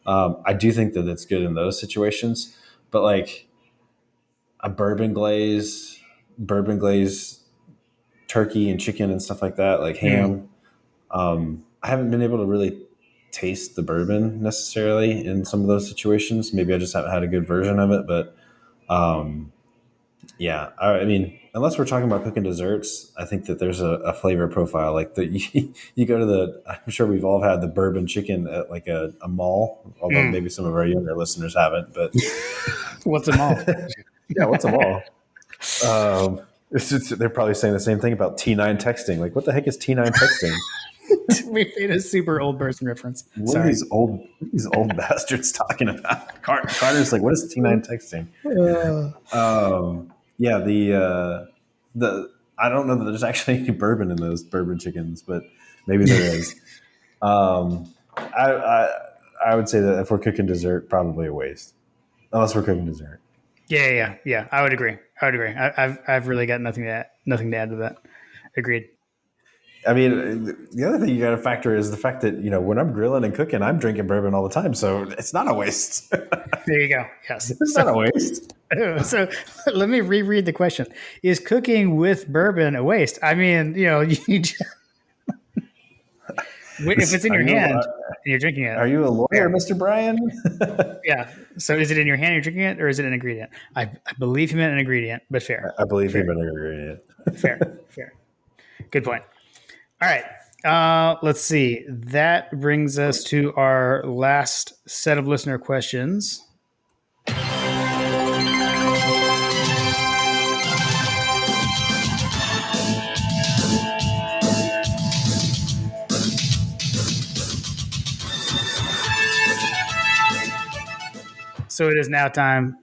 I do think that it's good in those situations, but like a bourbon glaze turkey and chicken and stuff like that, like ham. I haven't been able to really taste the bourbon necessarily in some of those situations. Maybe I just haven't had a good version of it, but I mean, unless we're talking about cooking desserts, I think that there's a flavor profile. Like you go to I'm sure we've all had the bourbon chicken at like a mall, although maybe some of our younger listeners haven't. But what's a mall? Yeah, what's a mall? They're probably saying the same thing about T9 texting. Like, what the heck is T9 texting? We made a super old person reference. What are these old bastards talking about? Carter's like, what is T9 texting? I don't know that there's actually any bourbon in those bourbon chickens, but maybe there is. I would say that if we're cooking dessert, probably a waste, unless we're cooking dessert. Yeah. I would agree. I've really got nothing to add to that. Agreed. I mean, the other thing you got to factor is the fact that, when I'm grilling and cooking, I'm drinking bourbon all the time. So it's not a waste. There you go. Yes. It's not a waste. So let me reread the question. Is cooking with bourbon a waste? I mean, if it's in your hand and you're drinking it. Are you a lawyer, Mr. Brian? Yeah. So is it in your hand, you're drinking it, or is it an ingredient? I believe he meant an ingredient, but fair. I believe he meant an ingredient. Fair. Good point. All right. Let's see. That brings us to our last set of listener questions. So it is now time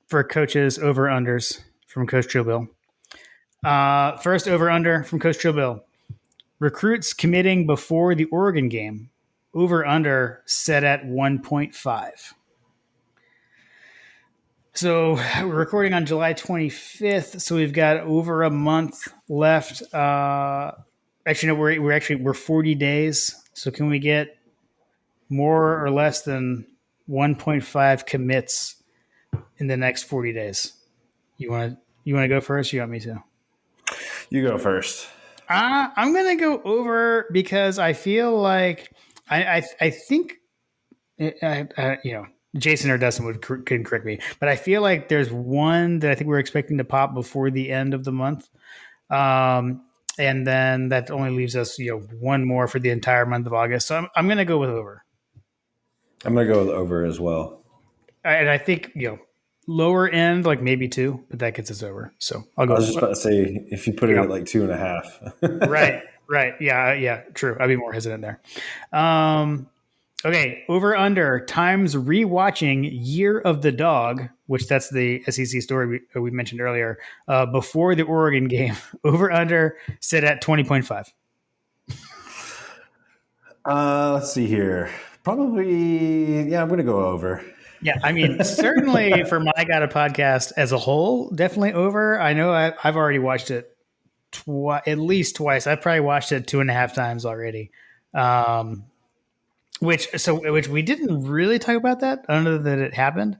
for coaches over-unders from Coach Trillbill. First over-under from Coach Trillbill. Recruits committing before the Oregon game. Over-under set at 1.5. So we're recording on July 25th, so we've got over a month left. Actually, no, we're 40 days. So can we get more or less than 1.5 commits in the next 40 days? You want to go first? Or you want me to? You go first. I'm gonna go over because I feel like I think Jason or Dustin can correct me, but I feel like there's one that I think we're expecting to pop before the end of the month, and then that only leaves us one more for the entire month of August. So I'm gonna go with over. I'm gonna go with over as well. And I think lower end like maybe 2, but that gets us over. So I'll go. I was just about to say if you put it at like 2.5. Right. Yeah. True. I'd be more hesitant there. Okay. Over under times rewatching Year of the Dog, which that's the SEC story we mentioned earlier, before the Oregon game. Over under set at 20.5. Let's see here. Probably, yeah, I'm going to go over. Yeah, I mean, certainly for My God, a Podcast as a whole, definitely over. I know I've already watched it at least twice. I've probably watched it 2.5 times already. Which we didn't really talk about that. I don't know that it happened.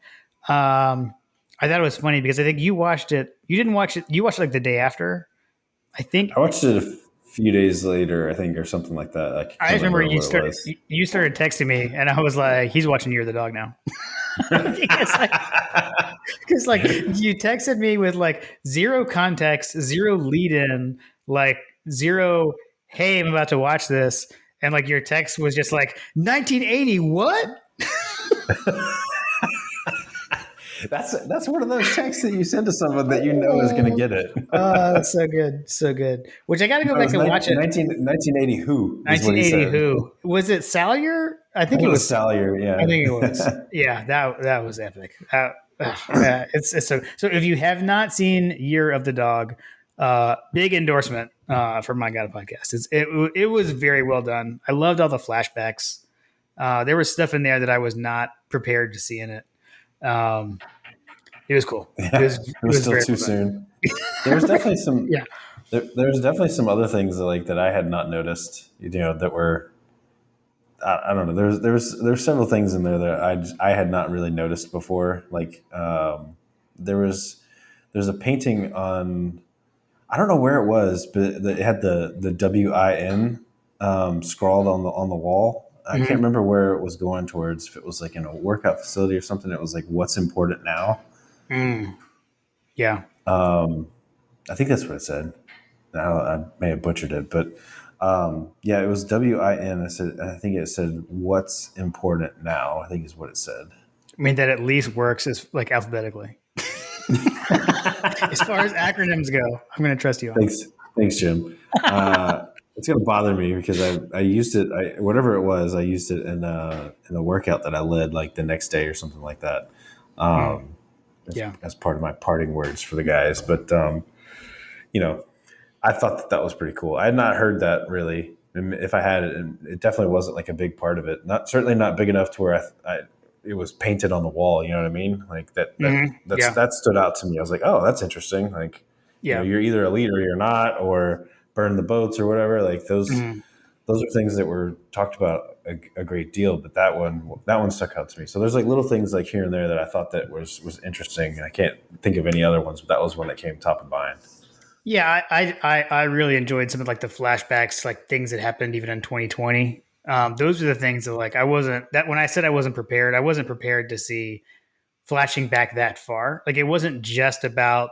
I thought it was funny because I think you watched it. You didn't watch it. You watched it like the day after. I think I watched it a few days later, I think, or something like that. I remember you started texting me, and I was like, "He's watching Year of the Dog now." Because you texted me with like zero context, zero lead in, like zero, hey, I'm about to watch this. And like your text was just like 1980, what? That's one of those texts that you send to someone that you know is going to get it. That's so good. Which I got to go back and watch it. 1980 who? 1980 who? Was it Salyer? I think it was Salyer. Yeah, I think it was. Yeah, that was epic. It's so if you have not seen Year of the Dog, big endorsement for My God Podcast. It was very well done. I loved all the flashbacks. There was stuff in there that I was not prepared to see in it. It was cool. Yeah, it was still too soon. There was definitely some. Yeah. There was definitely some other things that I had not noticed. That were. I don't know. There's several things in there that I had not really noticed before. Like there's a painting on. I don't know where it was, but it had the WIN scrawled on the wall. I can't remember where it was going towards. If it was like in a workout facility or something, it was like "What's important now." Yeah. I think that's what it said. I may have butchered it, but yeah, it was WIN. I think it said "What's important now." I think is what it said. I mean, that at least works as like alphabetically. As far as acronyms go, I'm going to trust you. Thanks, Jim. It's going to bother me because I used it. Whatever it was, I used it in a workout that I led like the next day or something like that. As part of my parting words for the guys. But I thought that was pretty cool. I had not heard that really. And if I had it definitely wasn't like a big part of it. Certainly not big enough to where it was painted on the wall. You know what I mean? Like that stood out to me. I was like, oh, that's interesting. Like, you're either a leader or you're not, or burn the boats or whatever. Like those are things that were talked about a great deal. But that one stuck out to me. So there's like little things like here and there that I thought that was interesting. I can't think of any other ones, but that was one that came top of mind. Yeah, I really enjoyed some of like the flashbacks, like things that happened even in 2020. Those are the things that like when I said I wasn't prepared to see flashing back that far. Like it wasn't just about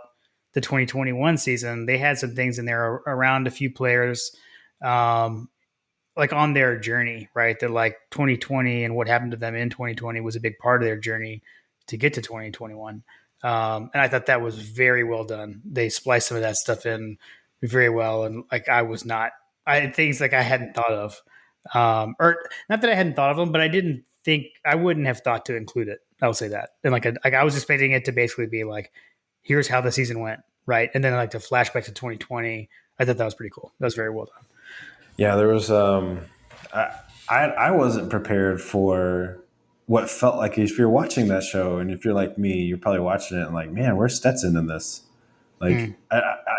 the 2021 season. They had some things in there around a few players, like on their journey, right? That like 2020 and what happened to them in 2020 was a big part of their journey to get to 2021. And I thought that was very well done. They spliced some of that stuff in very well. And like, I had things like I hadn't thought of, or not that I hadn't thought of them, but I didn't wouldn't have thought to include it. I will say that. And like I was expecting it to basically be like, here's how the season went, right? And then like the flashback to 2020. I thought that was pretty cool. That was very well done. Yeah, there was. I wasn't prepared for what felt like if you're watching that show, and if you're like me, you're probably watching it and like, man, where's Stetson in this? Like,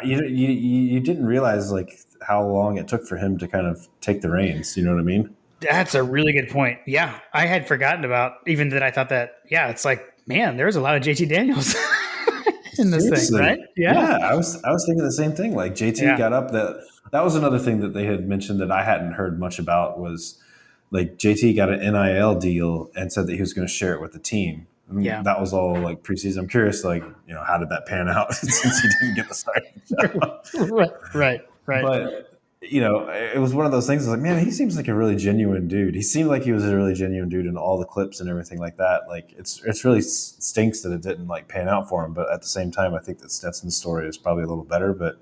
you didn't realize like how long it took for him to kind of take the reins. You know what I mean? That's a really good point. Yeah, I had forgotten about even that. I thought that. Yeah, it's like, man, there's a lot of JT Daniels in this Seriously. thing, right? Yeah. I was thinking the same thing. Like JT got up. That was another thing that they had mentioned that I hadn't heard much about was like JT got an NIL deal and said that he was going to share it with the team. Yeah. That was all like preseason. I'm curious, like, how did that pan out since he didn't get the starting job? Right. But, it was one of those things. I was like, man, he seems like a really genuine dude. He seemed like he was a really genuine dude in all the clips and everything like that. Like, it's really stinks that it didn't like pan out for him. But at the same time, I think that Stetson's story is probably a little better. But,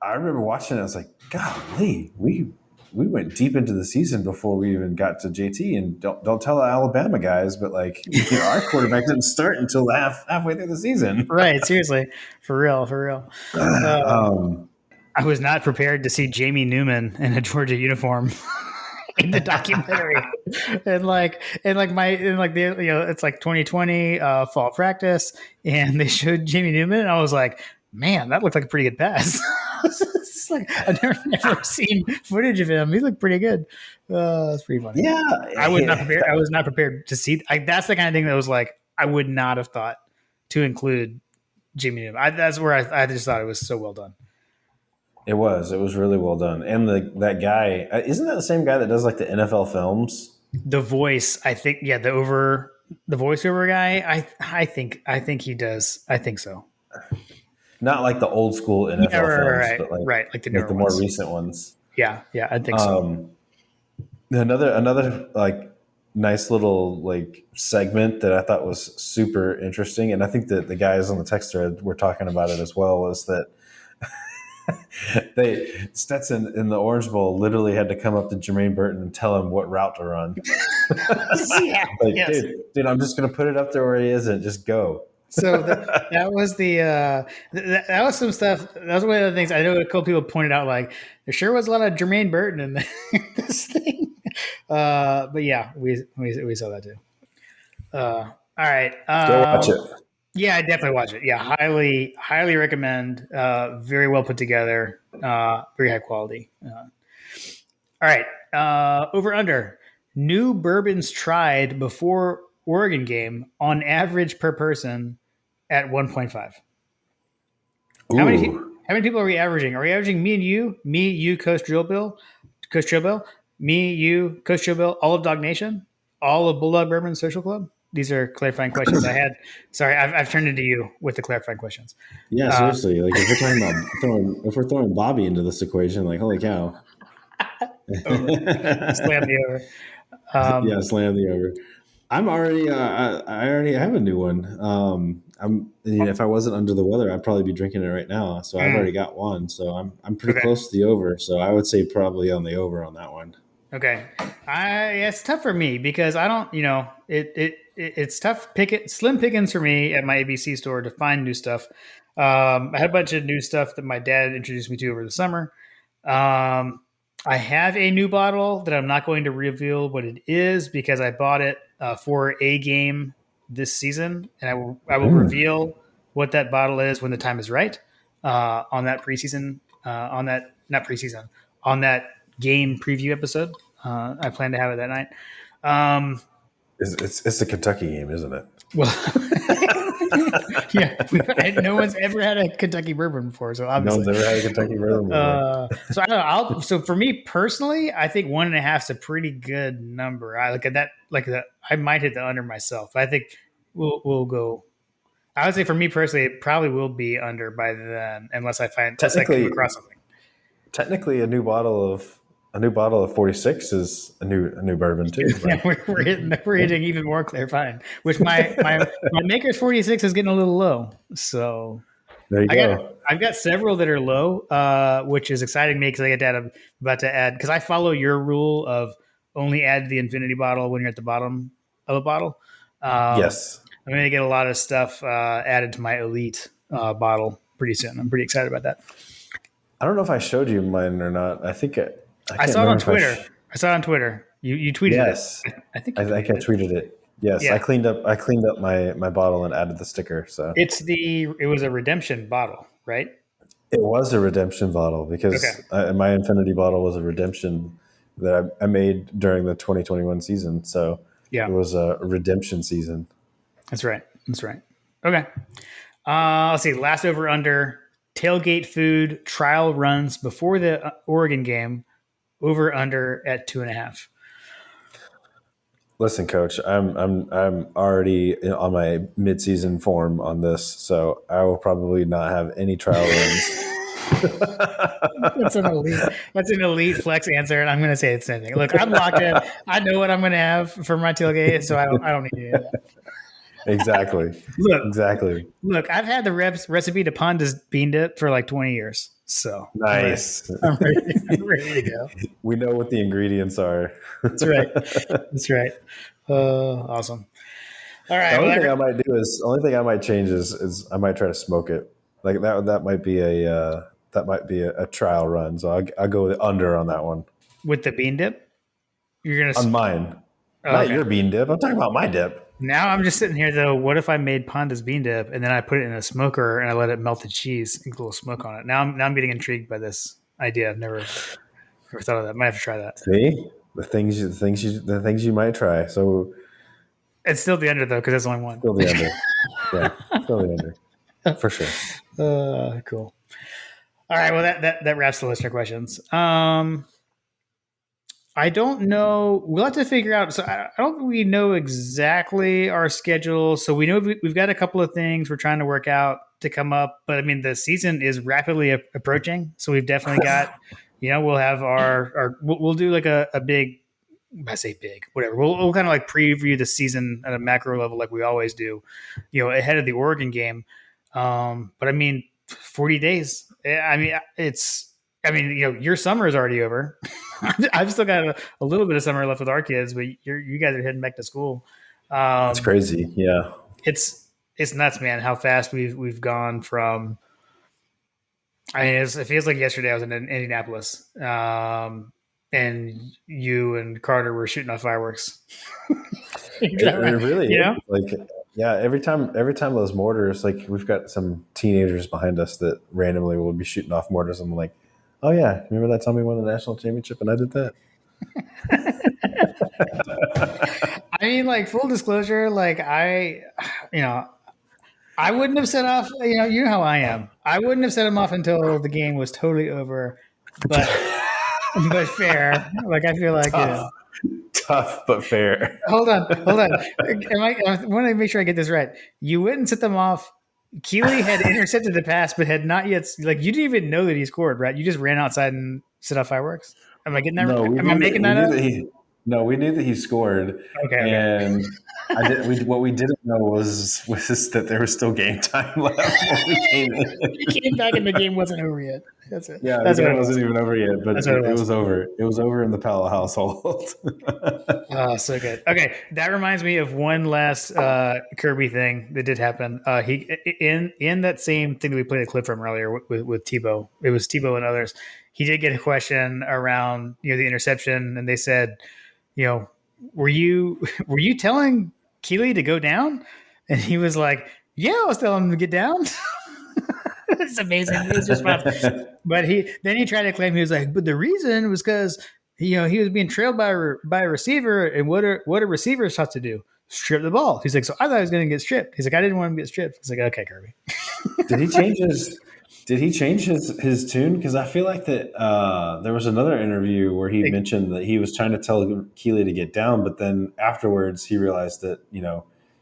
I remember watching it. I was like, golly, we went deep into the season before we even got to JT. And don't tell the Alabama guys, but like, our quarterback didn't start until halfway through the season. Right. Seriously. For real. I was not prepared to see Jamie Newman in a Georgia uniform in the documentary. It's like 2020 fall practice, and they showed Jamie Newman, and I was like, man, that looked like a pretty good pass. It's like I've never seen footage of him. He looked pretty good. That's pretty funny. Yeah, I was not prepared. I was not prepared to see. That's the kind of thing that was like I would not have thought to include Jimmy Newman. That's where I just thought it was so well done. It was really well done. And that guy, isn't that the same guy that does like the NFL films? The voice, I think. Yeah, the voiceover guy. I think he does. I think so. Not like the old school NFL films, but like the more recent ones. Yeah, I think so. Another like nice little like segment that I thought was super interesting, and I think that the guys on the text thread were talking about it as well, was that Stetson in the Orange Bowl literally had to come up to Jermaine Burton and tell him what route to run. Dude, I'm just going to put it up there where he isn't. Just go. So that was that was some stuff. That was one of the things I know a couple people pointed out. Like there sure was a lot of Jermaine Burton in this thing. But yeah, we saw that too. All right. Go watch it. Yeah, I definitely watch it. Yeah, highly recommend. Very well put together. Very high quality. All right. Over under. New bourbons tried before Oregon game on average per person at 1.5. How many people are we averaging? Are we averaging me and you? Me, you, Coach Drillbill, me, you, Coach Drillbill, all of Dog Nation, all of Bulldog Bourbon Social Club? These are clarifying questions I had. Sorry, I've turned into you with the clarifying questions. Yeah, seriously. Like if we're talking about throwing Bobby into this equation, like holy cow. Slam the over. Slam the over. I'm already. I already have a new one. If I wasn't under the weather, I'd probably be drinking it right now. So I've already got one. So I'm pretty close to the over. So I would say probably on the over on that one. Okay, it's tough for me because I don't. It's tough slim pickings for me at my ABC store to find new stuff. I had a bunch of new stuff that my dad introduced me to over the summer. I have a new bottle that I'm not going to reveal what it is because I bought it for a game this season, and I will reveal what that bottle is when the time is right on that preseason on that game preview episode. I plan to have it that night. It's a Kentucky game, isn't it? Well, yeah, no one's ever had a Kentucky bourbon before, so obviously no one's ever had a Kentucky bourbon before. So I don't know. So for me personally, I think 1.5 is a pretty good number. I look at that I might hit the under myself. I think we'll go. I would say for me personally, it probably will be under by then, unless I come across something. Technically, a new bottle of 46 is a new bourbon too. Right? Yeah, we're hitting even more clarifying. Which my Maker's 46 is getting a little low. So There you go. I've got several that are low, which is exciting me because I'm about to add, because I follow your rule of only add the infinity bottle when you're at the bottom of a bottle. Yes. I'm going to get a lot of stuff added to my elite bottle pretty soon. I'm pretty excited about that. I don't know if I showed you mine or not. I think I saw it on Twitter. I saw it on Twitter. You tweeted yes. it. I think I tweeted it. Yes, Yeah. I cleaned up my bottle and added the sticker. So it was a redemption bottle, right? it was a redemption bottle because my infinity bottle was a redemption that I made during the 2021 season. So Yeah, it was a redemption season. That's right. Okay. Let's see. Last over under tailgate food trial runs before the Oregon game. Over under at 2.5. Listen, Coach, I'm already on my midseason form on this, so I will probably not have any trial runs. That's an elite flex answer, and I'm going to say the same thing. Look, I'm locked in. I know what I'm going to have for my tailgate, so I don't need to do that. Exactly. Look, I've had the recipe to Panda's bean dip for like 20 years. So nice. I'm ready to go. We know what the ingredients are. That's right. Awesome. All right. The only thing I might change is I might try to smoke it. Like that might be a trial run. So I'll go with under on that one. With the bean dip? You're going to on mine. Not your bean dip. I'm talking about my dip. Now I'm just sitting here though. What if I made Panda's bean dip and then I put it in a smoker and I let it melt the cheese and get a little smoke on it? Now I'm getting intrigued by this idea. I've never thought of that. Might have to try that. See the things you might try. So it's still the under though because that's only one. Still the under. Yeah, still the under for sure. Cool. All right. Well, that wraps the listener questions. I don't know. We'll have to figure out. So I don't think we know exactly our schedule. So we know we've got a couple of things we're trying to work out to come up. But I mean, the season is rapidly approaching. So we've definitely got, we'll have we'll do like a big, I say big, whatever. We'll kind of like preview the season at a macro level like we always do, ahead of the Oregon game. But I mean, 40 days. I mean, your summer is already over. I've still got a little bit of summer left with our kids, but you guys are heading back to school. It's crazy. Yeah. It's nuts, man, how fast we've gone from, I mean, it feels like yesterday I was in Indianapolis, and you and Carter were shooting off fireworks. It really is. Like, yeah, every time those mortars, like we've got some teenagers behind us that randomly will be shooting off mortars. I'm like, oh yeah, remember that time we won the national championship and I did that? I mean, like, full disclosure, like I wouldn't have set off, you know how I am. I wouldn't have set him off until the game was totally over. But fair. Like, I feel like tough but fair. Hold on. I want to make sure I get this right. You wouldn't set them off. Keeley had intercepted the pass, but had not yet. Like, you didn't even know that he scored, right? You just ran outside and set off fireworks. Am I getting that right? Am I making that up? We knew that he scored. Okay. And what we didn't know was that there was still game time left when we came in. He came back and the game wasn't over yet. That's it. Yeah, the game wasn't even over yet, but it was over. It was over in the Powell household. Oh, so good. Okay, that reminds me of one last Kirby thing that did happen. He in that same thing that we played a clip from earlier with Tebow. It was Tebow and others. He did get a question around the interception, and they said, were you telling Keeley to go down? And he was like, yeah, I was telling him to get down. It's amazing. It was just fun. But he tried to claim, he was like, but the reason was because he was being trailed by a receiver, and what a receiver is taught to do, strip the ball. He's like, so I thought he was going to get stripped. He's like, I didn't want him to get stripped. He's like, okay, Kirby. Did he change his tune? Because I feel like that there was another interview where he mentioned that he was trying to tell Keeley to get down, but then afterwards he realized that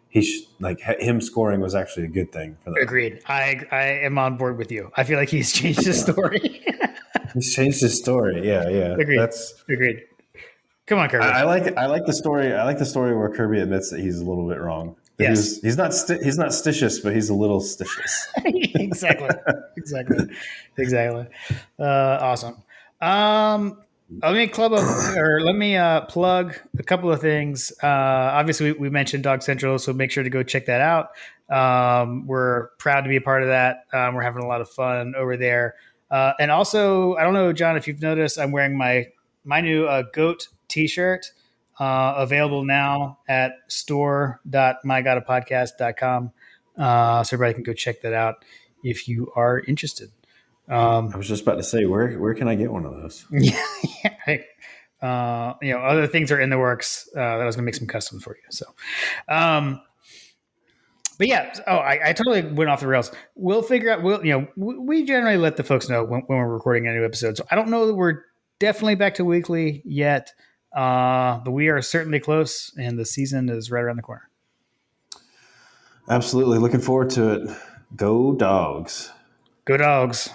him scoring was actually a good thing for them. Agreed. I am on board with you. I feel like he's changed his story. He's changed his story. Yeah. Agreed. Come on, Kirby. I like the story. I like the story where Kirby admits that he's a little bit wrong. Yes. He's not stitious, but he's a little stitious. Exactly. Awesome. Let me plug a couple of things. Obviously, we mentioned Dog Central, so make sure to go check that out. We're proud to be a part of that. We're having a lot of fun over there. And also, I don't know, John, if you've noticed, I'm wearing my new goat T-shirt. Available now at store.mygodapodcast.com. So everybody can go check that out if you are interested. I was just about to say, where can I get one of those? Other things are in the works that I was going to make some custom for you. So, but yeah, I totally went off the rails. We'll figure out. We generally let the folks know when we're recording a new episode. So I don't know that we're definitely back to weekly yet, but we are certainly close, and the season is right around the corner. Absolutely, looking forward to it. Go Dogs! Go Dogs!